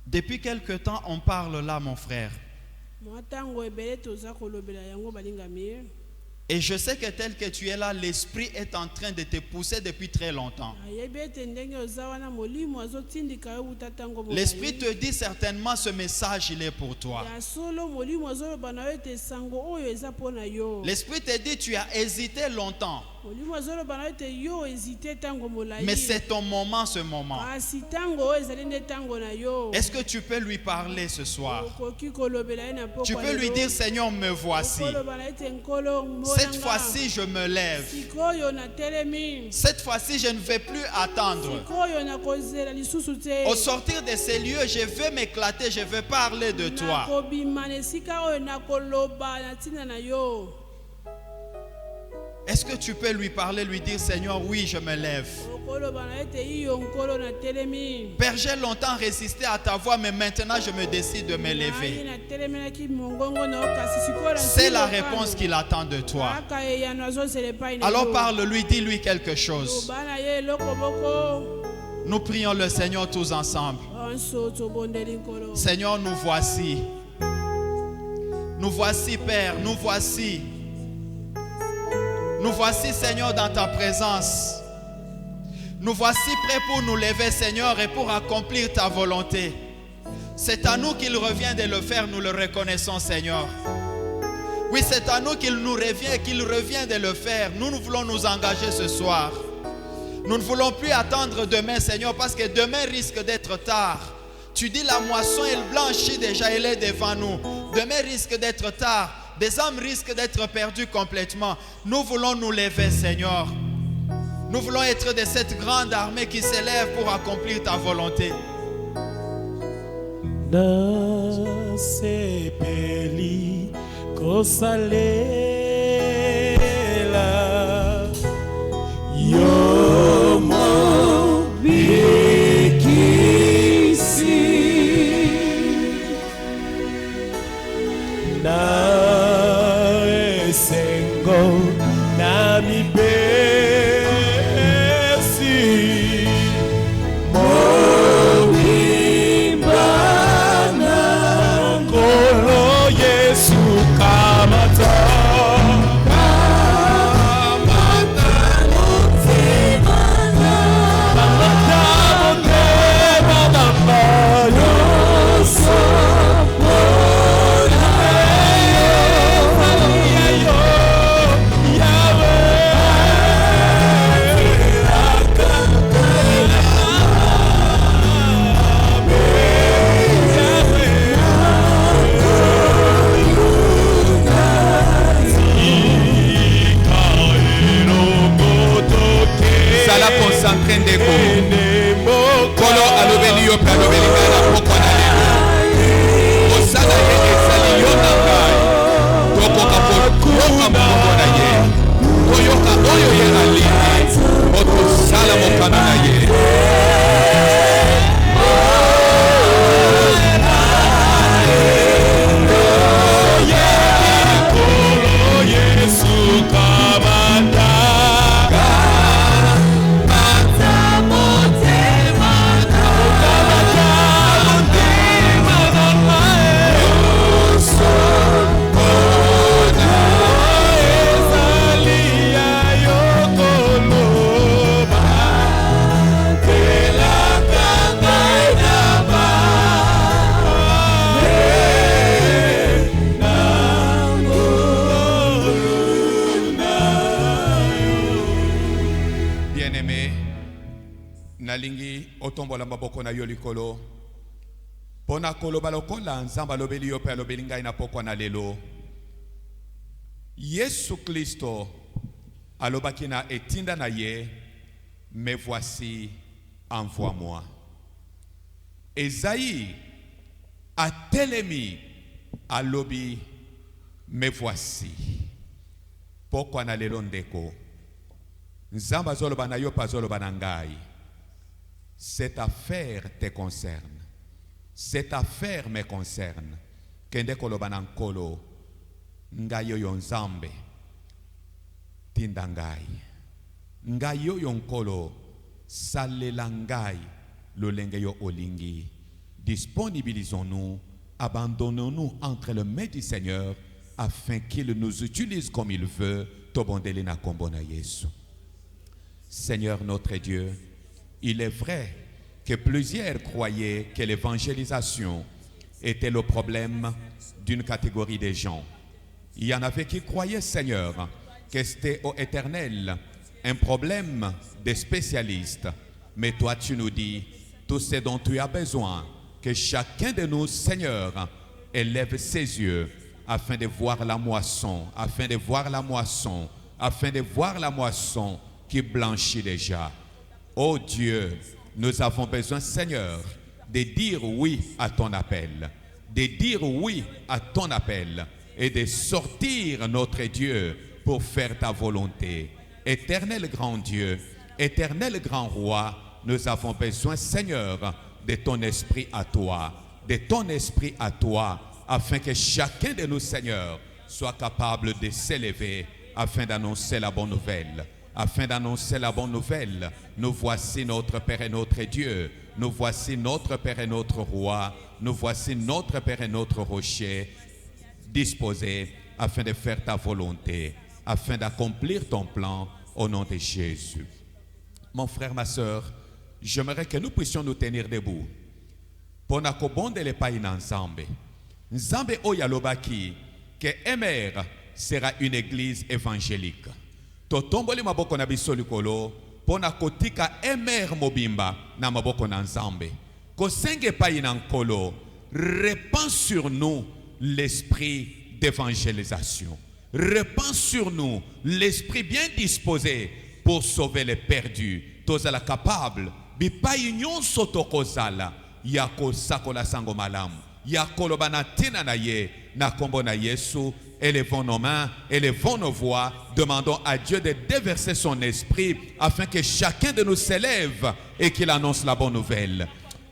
Speaker 2: Depuis quelque temps, on parle là, mon frère.
Speaker 3: mwa ntango ebele toza kolobela yango balingami,
Speaker 2: Et je sais que tel que tu es là, l'Esprit est en train de te pousser depuis très longtemps.
Speaker 3: ayebi ete ndenge oza wana molimo azotindika yo wuta ntango
Speaker 2: L'Esprit
Speaker 3: molai.
Speaker 2: te dit certainement ce message, il est pour toi.
Speaker 3: ya solo molimo azoloba na yo ete sango oyo eza mpo na yo.
Speaker 2: L'Esprit te dit, tu as hésité longtemps,
Speaker 3: molimo azoloba na yo ete yo ezite ntango molai,
Speaker 2: mais c'est ton moment, ce moment.
Speaker 3: kasi ntango oyo ezali nde ntango na yo.
Speaker 2: Est-ce que tu peux lui parler ce soir?
Speaker 3: okoki kolobela ye na pokwa
Speaker 2: Tu peux lui
Speaker 3: lelo.
Speaker 2: dire, Seigneur, me voici.
Speaker 3: okoloba na ete nkolo mona
Speaker 2: Cette
Speaker 3: nga.
Speaker 2: fois-ci, je me lève.
Speaker 3: sikoyo natelemi,
Speaker 2: Cette fois-ci, je ne vais plus attendre.
Speaker 3: sikoyo nakozela lisusu te.
Speaker 2: Au sortir de ces lieux, je veux m'éclater, je veux parler de toi.
Speaker 3: nakobima na esika oyo nakoloba na ntina na yo.
Speaker 2: Est-ce que tu peux lui parler, lui dire, Seigneur, oui, je me lève.
Speaker 3: okoloba na ete iyo nkolo natelemi.
Speaker 2: Père, j'ai longtemps résisté à ta voix, mais maintenant je me décide de me
Speaker 3: Ngai
Speaker 2: lever.
Speaker 3: natelemelaki mongongo na yo, kasi sikoyo na
Speaker 2: C'est la
Speaker 3: ntina
Speaker 2: réponse
Speaker 3: kano.
Speaker 2: qu'il attend de toi.
Speaker 3: kaka eyano azozela epai na
Speaker 2: Alors
Speaker 3: yo.
Speaker 2: parle-lui, dis-lui quelque chose.
Speaker 3: loba na ye eloko moko.
Speaker 2: Nous prions le Seigneur tous ensemble.
Speaker 3: onso tobondeli nkolo.
Speaker 2: Seigneur, nous voici. Nous voici, Père, nous voici. Nous voici, Seigneur, dans ta présence. Nous voici prêts pour nous lever, Seigneur, et pour accomplir ta volonté. C'est à nous qu'il revient de le faire, nous le reconnaissons, Seigneur. Oui, c'est à nous qu'il revient de le faire. Nous voulons nous engager ce soir. Nous ne voulons plus attendre demain, Seigneur, parce que demain risque d'être tard. Tu dis la moisson, elle blanchit déjà, elle est devant nous. Demain risque d'être tard. Des âmes risquent d'être perdues complètement. Nous voulons nous lever, Seigneur. Nous voulons être de cette grande armée qui s'élève pour accomplir ta volonté.
Speaker 5: Nasepeli kosalela yo mobikisi na esengo na mibesi mobimana nkolo Yesu kamata
Speaker 2: Sala concentré ndeko. Kolo alobeli yo pe alobeli ngala poko na lelo. Osala ye ezali yo na ngai. Tokoka koyoka mbongo na ye. Koyoka oyo ye alingi. Otosala mokano na ye.
Speaker 5: Yesu kamata maboko na yo likolo. Pona koloba lokola nzamba alobeli yo pe alobeli ngai na pokwa na lelo. Yesu Kristo alobaki na etinda na ye, me voici, envoie-moi. Esaïe atelemi alobi, me voici. Pokwa na lelo ndeko. Nzamba zoloba na yo pa zoloba na ngai. Cette affaire te concerne. Cette affaire me concerne. Kende koloba na nkolo. Ngai yo nzambe. Tinda ngai. Ngai yo nkolo. Salela ngai. Lolenge yo olingi. Disponibilisons-nous. Abandonnons-nous entre les mains du Seigneur afin qu'il nous utilise comme il veut. Tobondele na kombo na Yesu. Seigneur notre Dieu, il est vrai que plusieurs croyaient que l'évangélisation était le problème d'une catégorie de gens. Il y en avait qui croyaient, Seigneur, que c'était au éternel un problème des spécialistes. Mais toi, tu nous dis, tout ce dont tu as besoin, que chacun de nous, Seigneur, élève ses yeux afin de voir la moisson, afin de voir la moisson, afin de voir la moisson qui blanchit déjà. Oh Dieu, nous avons besoin, Seigneur, de dire oui à ton appel, de dire oui à ton appel et de sortir, notre Dieu, pour faire ta volonté. Éternel grand Dieu, éternel grand roi, nous avons besoin, Seigneur, de ton esprit à toi, de ton esprit à toi, afin que chacun de nous, Seigneur, soit capable de s'élever afin d'annoncer la bonne nouvelle. Afin d'annoncer la bonne nouvelle, nous voici notre Père et notre Dieu. Nous voici notre Père et notre Roi. Nous voici notre Père et notre Rocher, disposés afin de faire ta volonté, afin d'accomplir ton plan au nom de Jésus. Mon frère, ma soeur, j'aimerais que nous puissions nous tenir debout. Pour nakobonde le pays Nzambe. Nzambe oyalobaki que Emer sera une église évangélique. Totomboli maboko na biso likolo pona kotika emer mobimba na maboko na Nzambe. Kosenge payi na nkolo, répand sur nous l'esprit d'évangélisation. Répand sur nous l'esprit bien disposé pour sauver les perdus. Tozala capable bipayi nyonso tokozala ya kosakola sango malamu ya koloba na tina na ye na kombo na Yesu. Élevons nos mains, élevons nos voix, demandons à Dieu de déverser son esprit afin que chacun de nous s'élève et qu'il annonce la bonne nouvelle.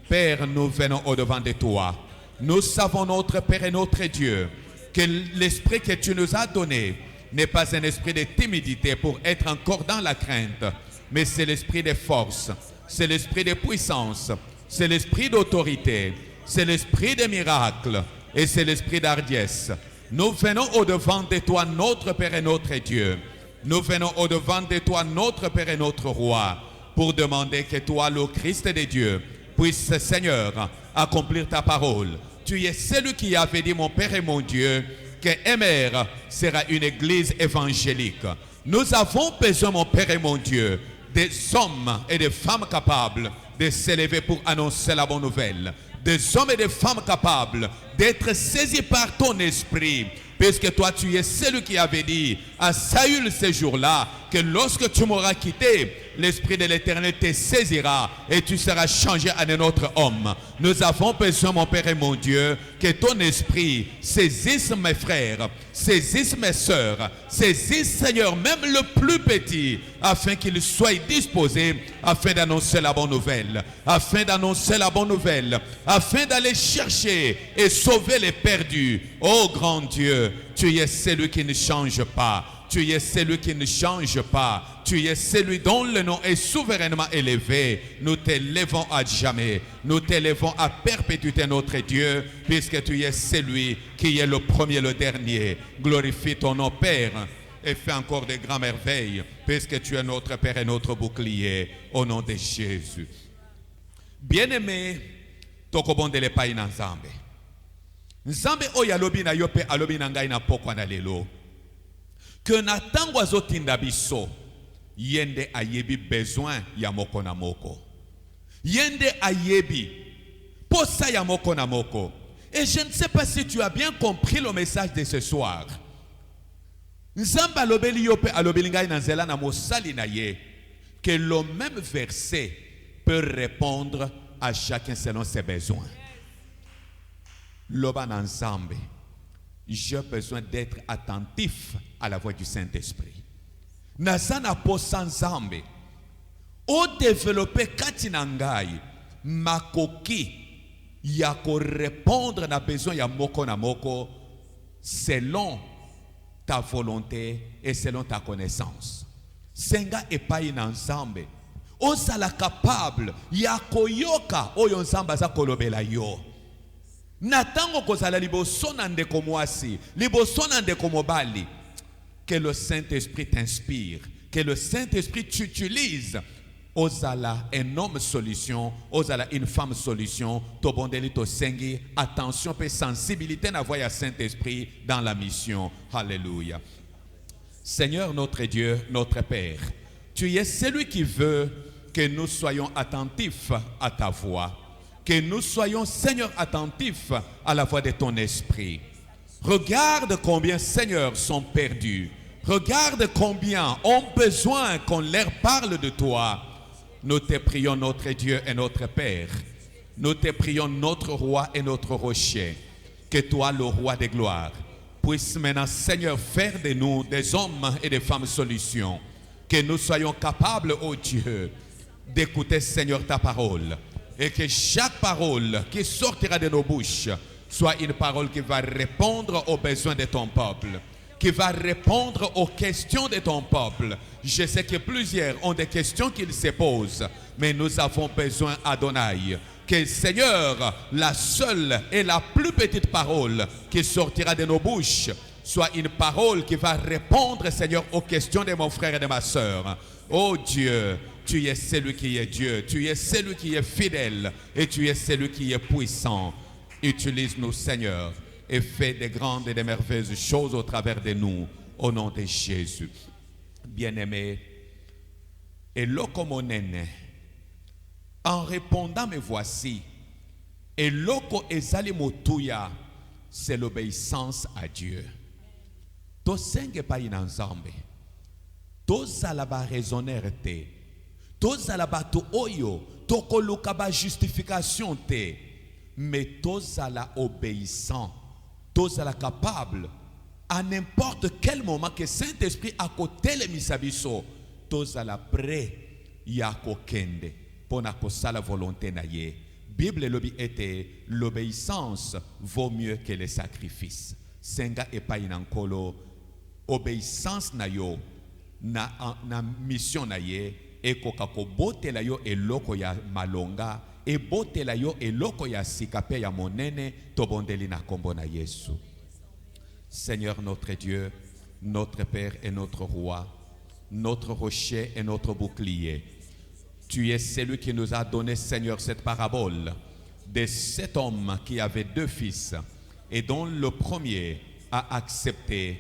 Speaker 5: Père, nous venons au-devant de toi. Nous savons, notre Père et notre Dieu, que l'esprit que tu nous as donné n'est pas un esprit de timidité pour être encore dans la crainte, mais c'est l'esprit de force, c'est l'esprit de puissance, c'est l'esprit d'autorité, c'est l'esprit de miracle et c'est l'esprit d'hardiesse. Nous venons au-devant de toi, notre Père et notre Dieu. Nous venons au-devant de toi, notre Père et notre Roi, pour demander que toi, le Christ de Dieu, puisse, Seigneur, accomplir ta parole. Tu es celui qui avait dit, mon Père et mon Dieu, que Emer sera une église évangélique. Nous avons besoin, mon Père et mon Dieu, des hommes et des femmes capables de s'élever pour annoncer la bonne nouvelle. Des hommes et des femmes capables d'être saisis par ton esprit. Puisque toi, tu es celui qui avait dit à Saül ce jour-là que lorsque tu m'auras quitté, l'Esprit de l'Éternel te saisira et tu seras changé en un autre homme. Nous avons besoin, mon Père et mon Dieu, que ton esprit saisisse mes frères, saisisse mes sœurs, saisisse, Seigneur, même le plus petit, afin qu'il soit disposé, afin d'annoncer la bonne nouvelle, afin d'annoncer la bonne nouvelle, afin d'aller chercher et sauver les perdus. Oh grand Dieu, tu es celui qui ne change pas. Tu es celui qui ne change pas. Tu es celui dont le nom est souverainement élevé. Nous t'élevons à jamais. Nous t'élevons à perpétuité, notre Dieu, puisque tu es celui qui est le premier, le dernier. Glorifie ton nom, Père, et fais encore de grandes merveilles, puisque tu es notre Père et notre bouclier, au nom de Jésus. Bien-aimé, tokobonde le pai na Nzambe. Nzambe oyo alobi na yo pe alobi na ngai na pokwa na lelo. Que na tango azotinda biso, yende ayebi besoin ya moko na moko. Yende ayebi. Posa ya moko na moko. Et je ne sais pas si tu as bien compris le message de ce soir. Nzamba alobeli yo pe alobeli ngai na nzela na mosali na ye. Que le même verset peut répondre à chacun selon ses besoins. Loba na nzambe. J'ai besoin d'être attentif à la voix du Saint-Esprit. Nazana posa nzambe. O développer kati na ngai makoki ya ko répondre na besoin ya moko na moko selon ta volonté et selon ta connaissance. Senga epai na nzambe ozala capable ya koyoka oyo nzambe aza kolobela yo. Na tango kozala liboso na ndeko mwasi, liboso na ndeko mobali, que le Saint-Esprit t'inspire, que le Saint-Esprit t'utilise. Ozala un homme solution, ozala une femme solution, tobondeli to sengi, attention et sensibilité na voix à Saint-Esprit dans la mission. Alléluia. Seigneur notre Dieu, notre Père, tu es celui qui veut que nous soyons attentifs à ta voix, que nous soyons, Seigneur, attentifs à la voix de ton esprit. Regarde combien, Seigneur, sont perdus. Regarde combien ont besoin qu'on leur parle de toi. Nous te prions, notre Dieu et notre Père. Nous te prions, notre roi et notre rocher. Que toi, le roi de gloire, puisse maintenant, Seigneur, faire de nous des hommes et des femmes solutions. Que nous soyons capables, ô Dieu, d'écouter, Seigneur, ta parole. Et que chaque parole qui sortira de nos bouches soit une parole qui va répondre aux besoins de ton peuple, qui va répondre aux questions de ton peuple. Je sais que plusieurs ont des questions qu'ils se posent, mais nous avons besoin, Adonai, que Seigneur, la seule et la plus petite parole qui sortira de nos bouches soit une parole qui va répondre, Seigneur, aux questions de mon frère et de ma soeur. Oh Dieu, tu es celui qui est Dieu, tu es celui qui est fidèle et tu es celui qui est puissant. Utilise-nous, Seigneur, et fais des grandes et des merveilleuses choses au travers de nous, au nom de Jésus. Bien-aimé, et lokomonene, en répondant, me voici, et loko ezali motuya, c'est l'obéissance à Dieu. Tosenge pa inanzambe, tozala ba raisonner te, tozala bato oyo, tokoluka ba justification te, mais tozala obéissant. Tozala capable à n'importe quel moment que Saint-Esprit a côté le misabiso, tozala prêt ya kokende pona kosala volonté na ye. Bible lobi était l'obéissance vaut mieux que le sacrifice. Senga epai nankolo obéissance na yo na mission na ye ekoka ko botela yo eloko ya malonga et botela yo eloko ya sikape ya monene tobondeli na kombo na Yesu. Seigneur notre Dieu, notre Père et notre Roi, notre rocher et notre bouclier. Tu es celui qui nous a donné, Seigneur, cette parabole de cet homme qui avait 2 fils et dont le premier a accepté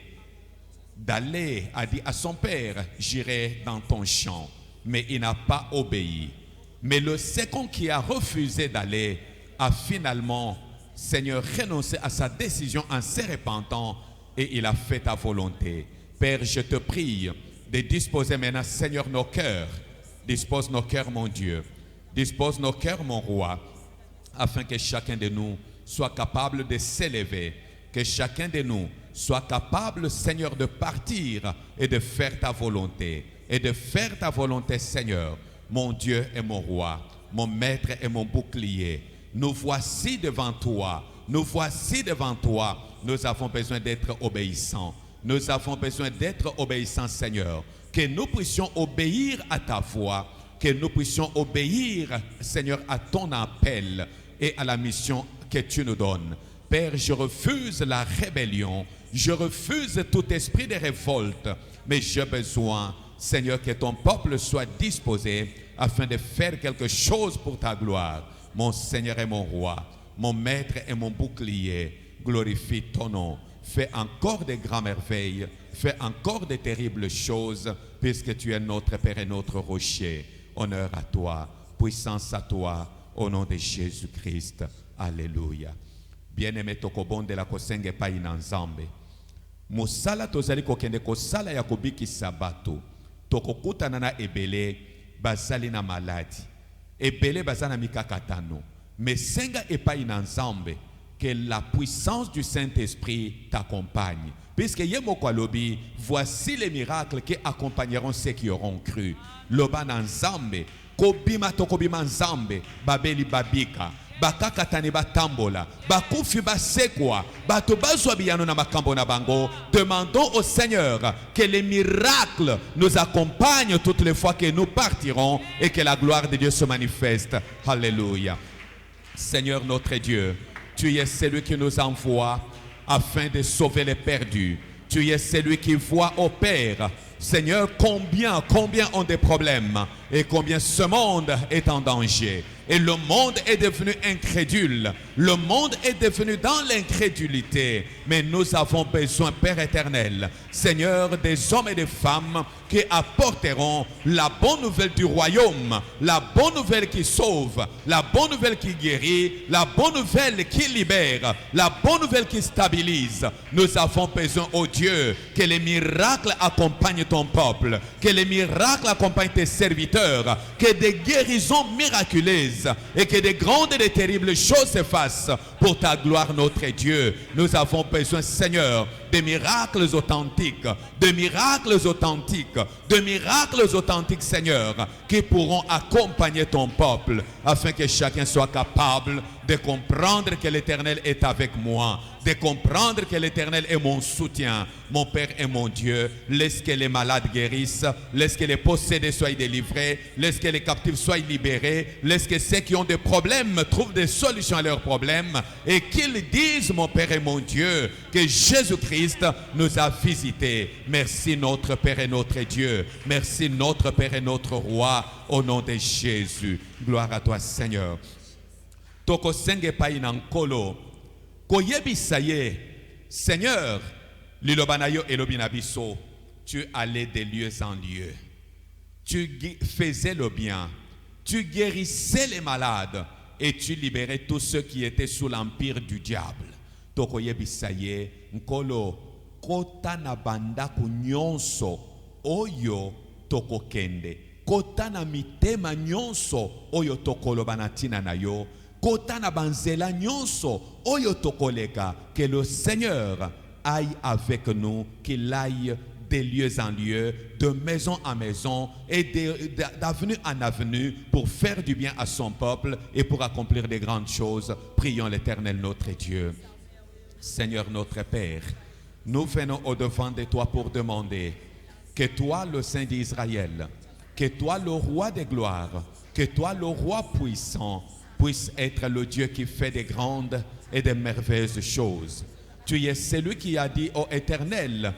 Speaker 5: d'aller, a dit à son père, j'irai dans ton champ, mais il n'a pas obéi. Mais le second qui a refusé d'aller a finalement, Seigneur, renoncé à sa décision en se repentant et il a fait ta volonté. Père, je te prie de disposer maintenant, Seigneur, nos cœurs. Dispose nos cœurs, mon Dieu. Dispose nos cœurs, mon Roi, afin que chacun de nous soit capable de s'élever, que chacun de nous soit capable, Seigneur, de partir et de faire ta volonté. Et de faire ta volonté, Seigneur, mon Dieu et mon Roi, mon Maître et mon bouclier. Nous voici devant toi. Nous voici devant toi. Nous avons besoin d'être obéissants. Nous avons besoin d'être obéissants, Seigneur. Que nous puissions obéir à ta voix. Que nous puissions obéir, Seigneur, à ton appel et à la mission que tu nous donnes. Père, je refuse la rébellion. Je refuse tout esprit de révolte. Mais j'ai besoin, Seigneur, que ton peuple soit disposé afin de faire quelque chose pour ta gloire. Mon Seigneur et mon Roi, mon Maître et mon bouclier, glorifie ton nom. Fais encore de grandes merveilles, fais encore de terribles choses, puisque tu es notre Père et notre rocher. Honneur à toi. Puissance à toi, au nom de Jésus-Christ. Alléluia. Bien-aimé tokobondela kosenge pa inanzambe. Mosala tozali kokende kosala ya kobikisa bato. Tokokutana na ebele bazali na maladi. Ebele bazana mikakatano. Mais senga epa inanzambe que la puissance du Saint-Esprit t'accompagne. Puisque Yemoko lobi, voici les miracles qui accompagneront ceux qui auront cru. Loba nanzambe, kobima tokobima nzambe, babeli babika, bakakatane batambola, bakufi basekwa, bato bazwa biyano na makambo na bango. Demandons au Seigneur que les miracles nous accompagnent toutes les fois que nous partirons et que la gloire de Dieu se manifeste. Alléluia. Seigneur notre Dieu, tu es celui qui nous envoie afin de sauver les perdus. Tu es celui qui voit au Père. Seigneur, combien ont des problèmes et combien ce monde est en danger. Et le monde est devenu incrédule. Le monde est devenu dans l'incrédulité. Mais nous avons besoin, Père éternel, Seigneur, des hommes et des femmes qui apporteront la bonne nouvelle du royaume, la bonne nouvelle qui sauve, la bonne nouvelle qui guérit, la bonne nouvelle qui libère, la bonne nouvelle qui stabilise. Nous avons besoin, oh Dieu, que les miracles accompagnent ton peuple, que les miracles accompagnent tes serviteurs, que des guérisons miraculeuses et que des grandes et des terribles choses se fassent pour ta gloire, notre Dieu. Nous avons besoin, Seigneur, de miracles authentiques, de miracles authentiques, de miracles authentiques, Seigneur, qui pourront accompagner ton peuple afin que chacun soit capable de comprendre que l'Éternel est avec moi, de comprendre que l'Éternel est mon soutien, mon Père et mon Dieu. Laisse que les malades guérissent, laisse que les possédés soient délivrés, laisse que les captifs soient libérés, laisse que ceux qui ont des problèmes trouvent des solutions à leurs problèmes et qu'ils disent, mon Père et mon Dieu, que Jésus-Christ nous a visités. Merci notre Père et notre Dieu. Merci notre Père et notre Roi, au nom de Jésus. Gloire à toi, Seigneur. Toko senge pa inankolo koyebisa ye Seigneur lilobanayo elobinabiso, tu allais de lieu en lieu, tu faisais le bien, tu guérissais les malades et tu libérais tous ceux qui étaient sous l'empire du diable. Toko yebisa ye nkolo kota na bandako nyonso oyo toko kende, kota na mitema nyonso oyo tokoloba na tina na yo, kota na banzela nyonso oyo tokoleka. Que le Seigneur aille avec nous, qu'il aille de lieu en lieu, de maison en maison et d'avenue en avenue pour faire du bien à son peuple et pour accomplir de grandes choses. Prions l'Éternel notre Dieu. Seigneur notre Père, nous venons au-devant de toi pour demander que toi, le Saint d'Israël, que toi, le Roi de gloire, que toi, le Roi puissant, puisse être le Dieu qui fait des grandes et des merveilleuses choses. Tu es celui qui a dit au Éternel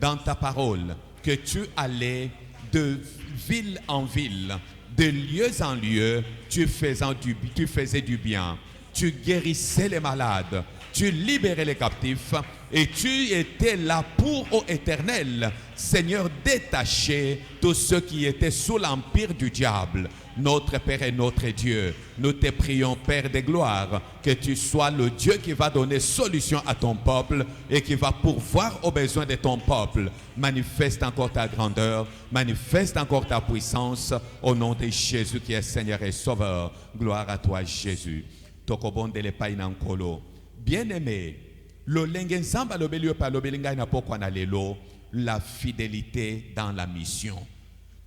Speaker 5: dans ta parole que tu allais de ville en ville, de lieu en lieu, tu faisais du bien, tu guérissais les malades, tu libérais les captifs et tu étais là pour, ô Éternel, Seigneur, détacher tous ceux qui étaient sous l'empire du diable. Notre Père et notre Dieu, nous te prions, Père de gloire, que tu sois le Dieu qui va donner solution à ton peuple et qui va pourvoir aux besoins de ton peuple. Manifeste encore ta grandeur, manifeste encore ta puissance au nom de Jésus qui est Seigneur et Sauveur. Gloire à toi, Jésus. Tokobondele painankolo. Bien-aimé, le lengenzamba lobelio pa lobelinga na pokwa na lelo, la fidélité dans la mission.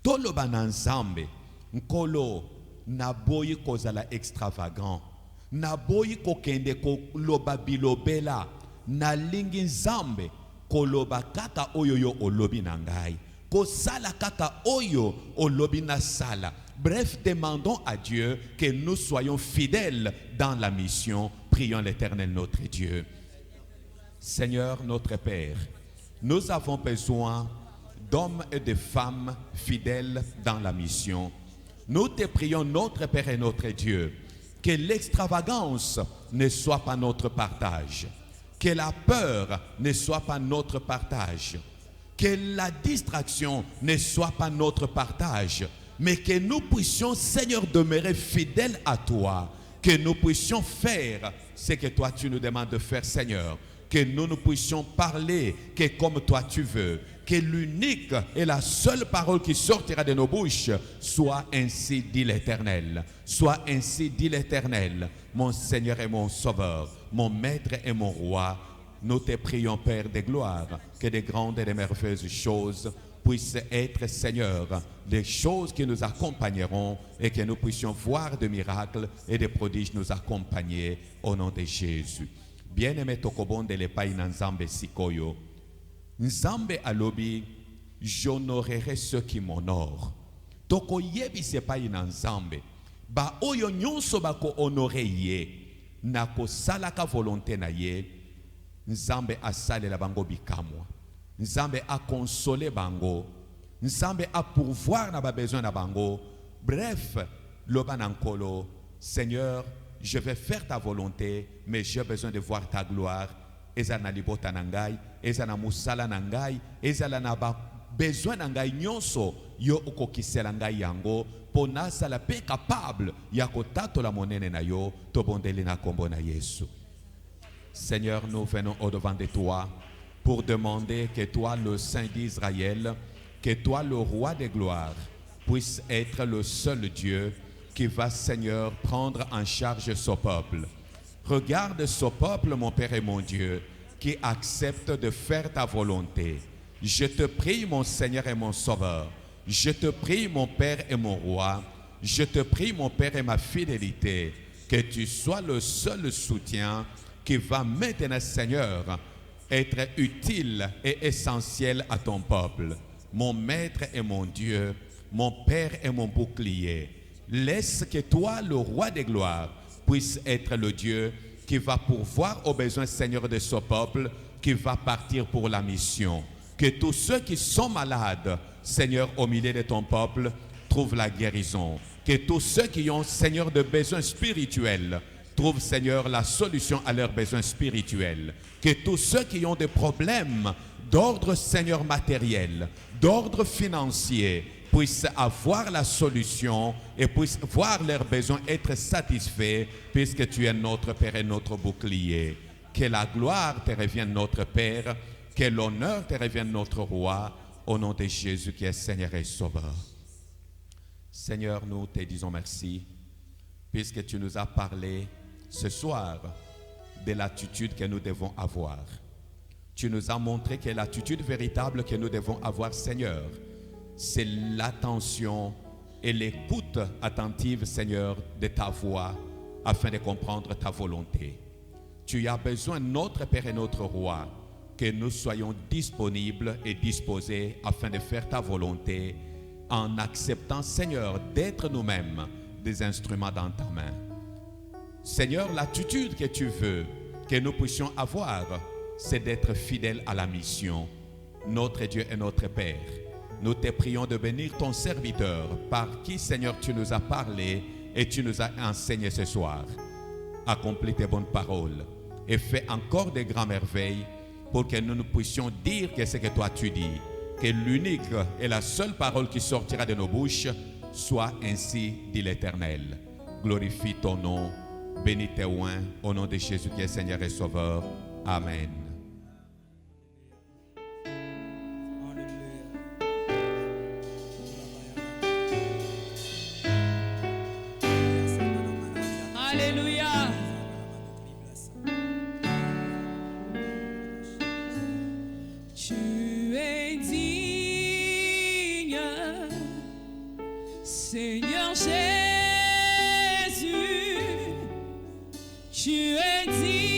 Speaker 5: Toloba nanzambe nkolo naboyi kozala extravagant, naboyi kokende koloba bilobela, nalingi nzambe koloba kaka oyo yo olobi na ngai, kosala kaka oyo olobi na sala. Bref, demandons à Dieu que nous soyons fidèles dans la mission. Prions l'Éternel notre Dieu. Seigneur notre Père, nous avons besoin d'hommes et de femmes fidèles dans la mission. Nous te prions, notre Père et notre Dieu, que l'extravagance ne soit pas notre partage, que la peur ne soit pas notre partage, que la distraction ne soit pas notre partage, mais que nous puissions, Seigneur, demeurer fidèles à toi, que nous puissions faire ce que toi tu nous demandes de faire, Seigneur, que nous puissions parler que comme toi tu veux, que l'unique et la seule parole qui sortira de nos bouches soit ainsi dit l'Éternel. Soit ainsi dit l'Éternel, mon Seigneur et mon Sauveur, mon Maître et mon Roi. Nous te prions, Père de gloire, que des grandes et des merveilleuses choses puissent être, Seigneur, des choses qui nous accompagneront et que nous puissions voir des miracles et des prodiges nous accompagner au nom de Jésus. Bien-aimé tokobonde le pai na Nzambe sikoyo. Nzambe alobi, j'honorerai ceux qui m'honorent. Toko yebi se pai na Nzambe. Ba oyo nyonso bako honore ye. Na ko salaka volonté na ye. Nzambe asale la bango bikamwa. Nzambe a consolé bango. Nzambe a pourvoir na ba besoin na bango. Bref, loba nankolo, Seigneur, je vais faire ta volonté, mais j'ai besoin de voir ta gloire. Ezana libota nangai, ezana musala nangai, ezala na ba besoin nangai nyonso yo okokisela ngai yango pona sala pe capable ya kotato la monene na yo to bondeli na kombo na Yesu. Seigneur, nous venons au-devant de toi pour demander que toi, le Saint d'Israël, que toi, le Roi de gloire, puisse être le seul Dieu qui va, Seigneur, prendre en charge ce peuple. Regarde ce peuple, mon Père et mon Dieu, qui accepte de faire ta volonté. Je te prie, mon Seigneur et mon Sauveur. Je te prie, mon Père et mon Roi. Je te prie, mon Père et ma fidélité, que tu sois le seul soutien qui va maintenant, Seigneur, être utile et essentiel à ton peuple. Mon Maître et mon Dieu, mon Père et mon bouclier. Laisse que toi, le Roi des gloires, puisse être le Dieu qui va pourvoir aux besoins, Seigneur, de ce peuple, qui va partir pour la mission. Que tous ceux qui sont malades, Seigneur, au milieu de ton peuple, trouvent la guérison. Que tous ceux qui ont, Seigneur, de besoins spirituels, trouvent, Seigneur, la solution à leurs besoins spirituels. Que tous ceux qui ont des problèmes d'ordre, Seigneur, matériel, d'ordre financier, puissent avoir la solution et puissent voir leurs besoins être satisfaits, puisque tu es notre Père et notre bouclier. Que la gloire te revienne, notre Père, que l'honneur te revienne, notre Roi, au nom de Jésus qui est Seigneur et Sauveur. Seigneur, nous te disons merci, puisque tu nous as parlé ce soir de l'attitude que nous devons avoir. Tu nous as montré que l'attitude véritable que nous devons avoir, Seigneur, c'est l'attention et l'écoute attentive, Seigneur, de ta voix, afin de comprendre ta volonté. Tu as besoin, notre Père et notre Roi, que nous soyons disponibles et disposés afin de faire ta volonté, en acceptant, Seigneur, d'être nous-mêmes des instruments dans ta main. Seigneur, l'attitude que tu veux que nous puissions avoir, c'est d'être fidèles à la mission. Notre Dieu et notre Père, nous te prions de bénir ton serviteur par qui, Seigneur, tu nous as parlé et tu nous as enseigné ce soir. Accomplis tes bonnes paroles et fais encore de grandes merveilles pour que nous puissions dire que c'est que toi tu dis, que l'unique et la seule parole qui sortira de nos bouches soit ainsi dit l'Éternel. Glorifie ton nom, bénis tes oins, au nom de Jésus qui est Seigneur et Sauveur. Amen.
Speaker 1: Alléluia. Tu es digne, Seigneur Jésus. Tu es digne.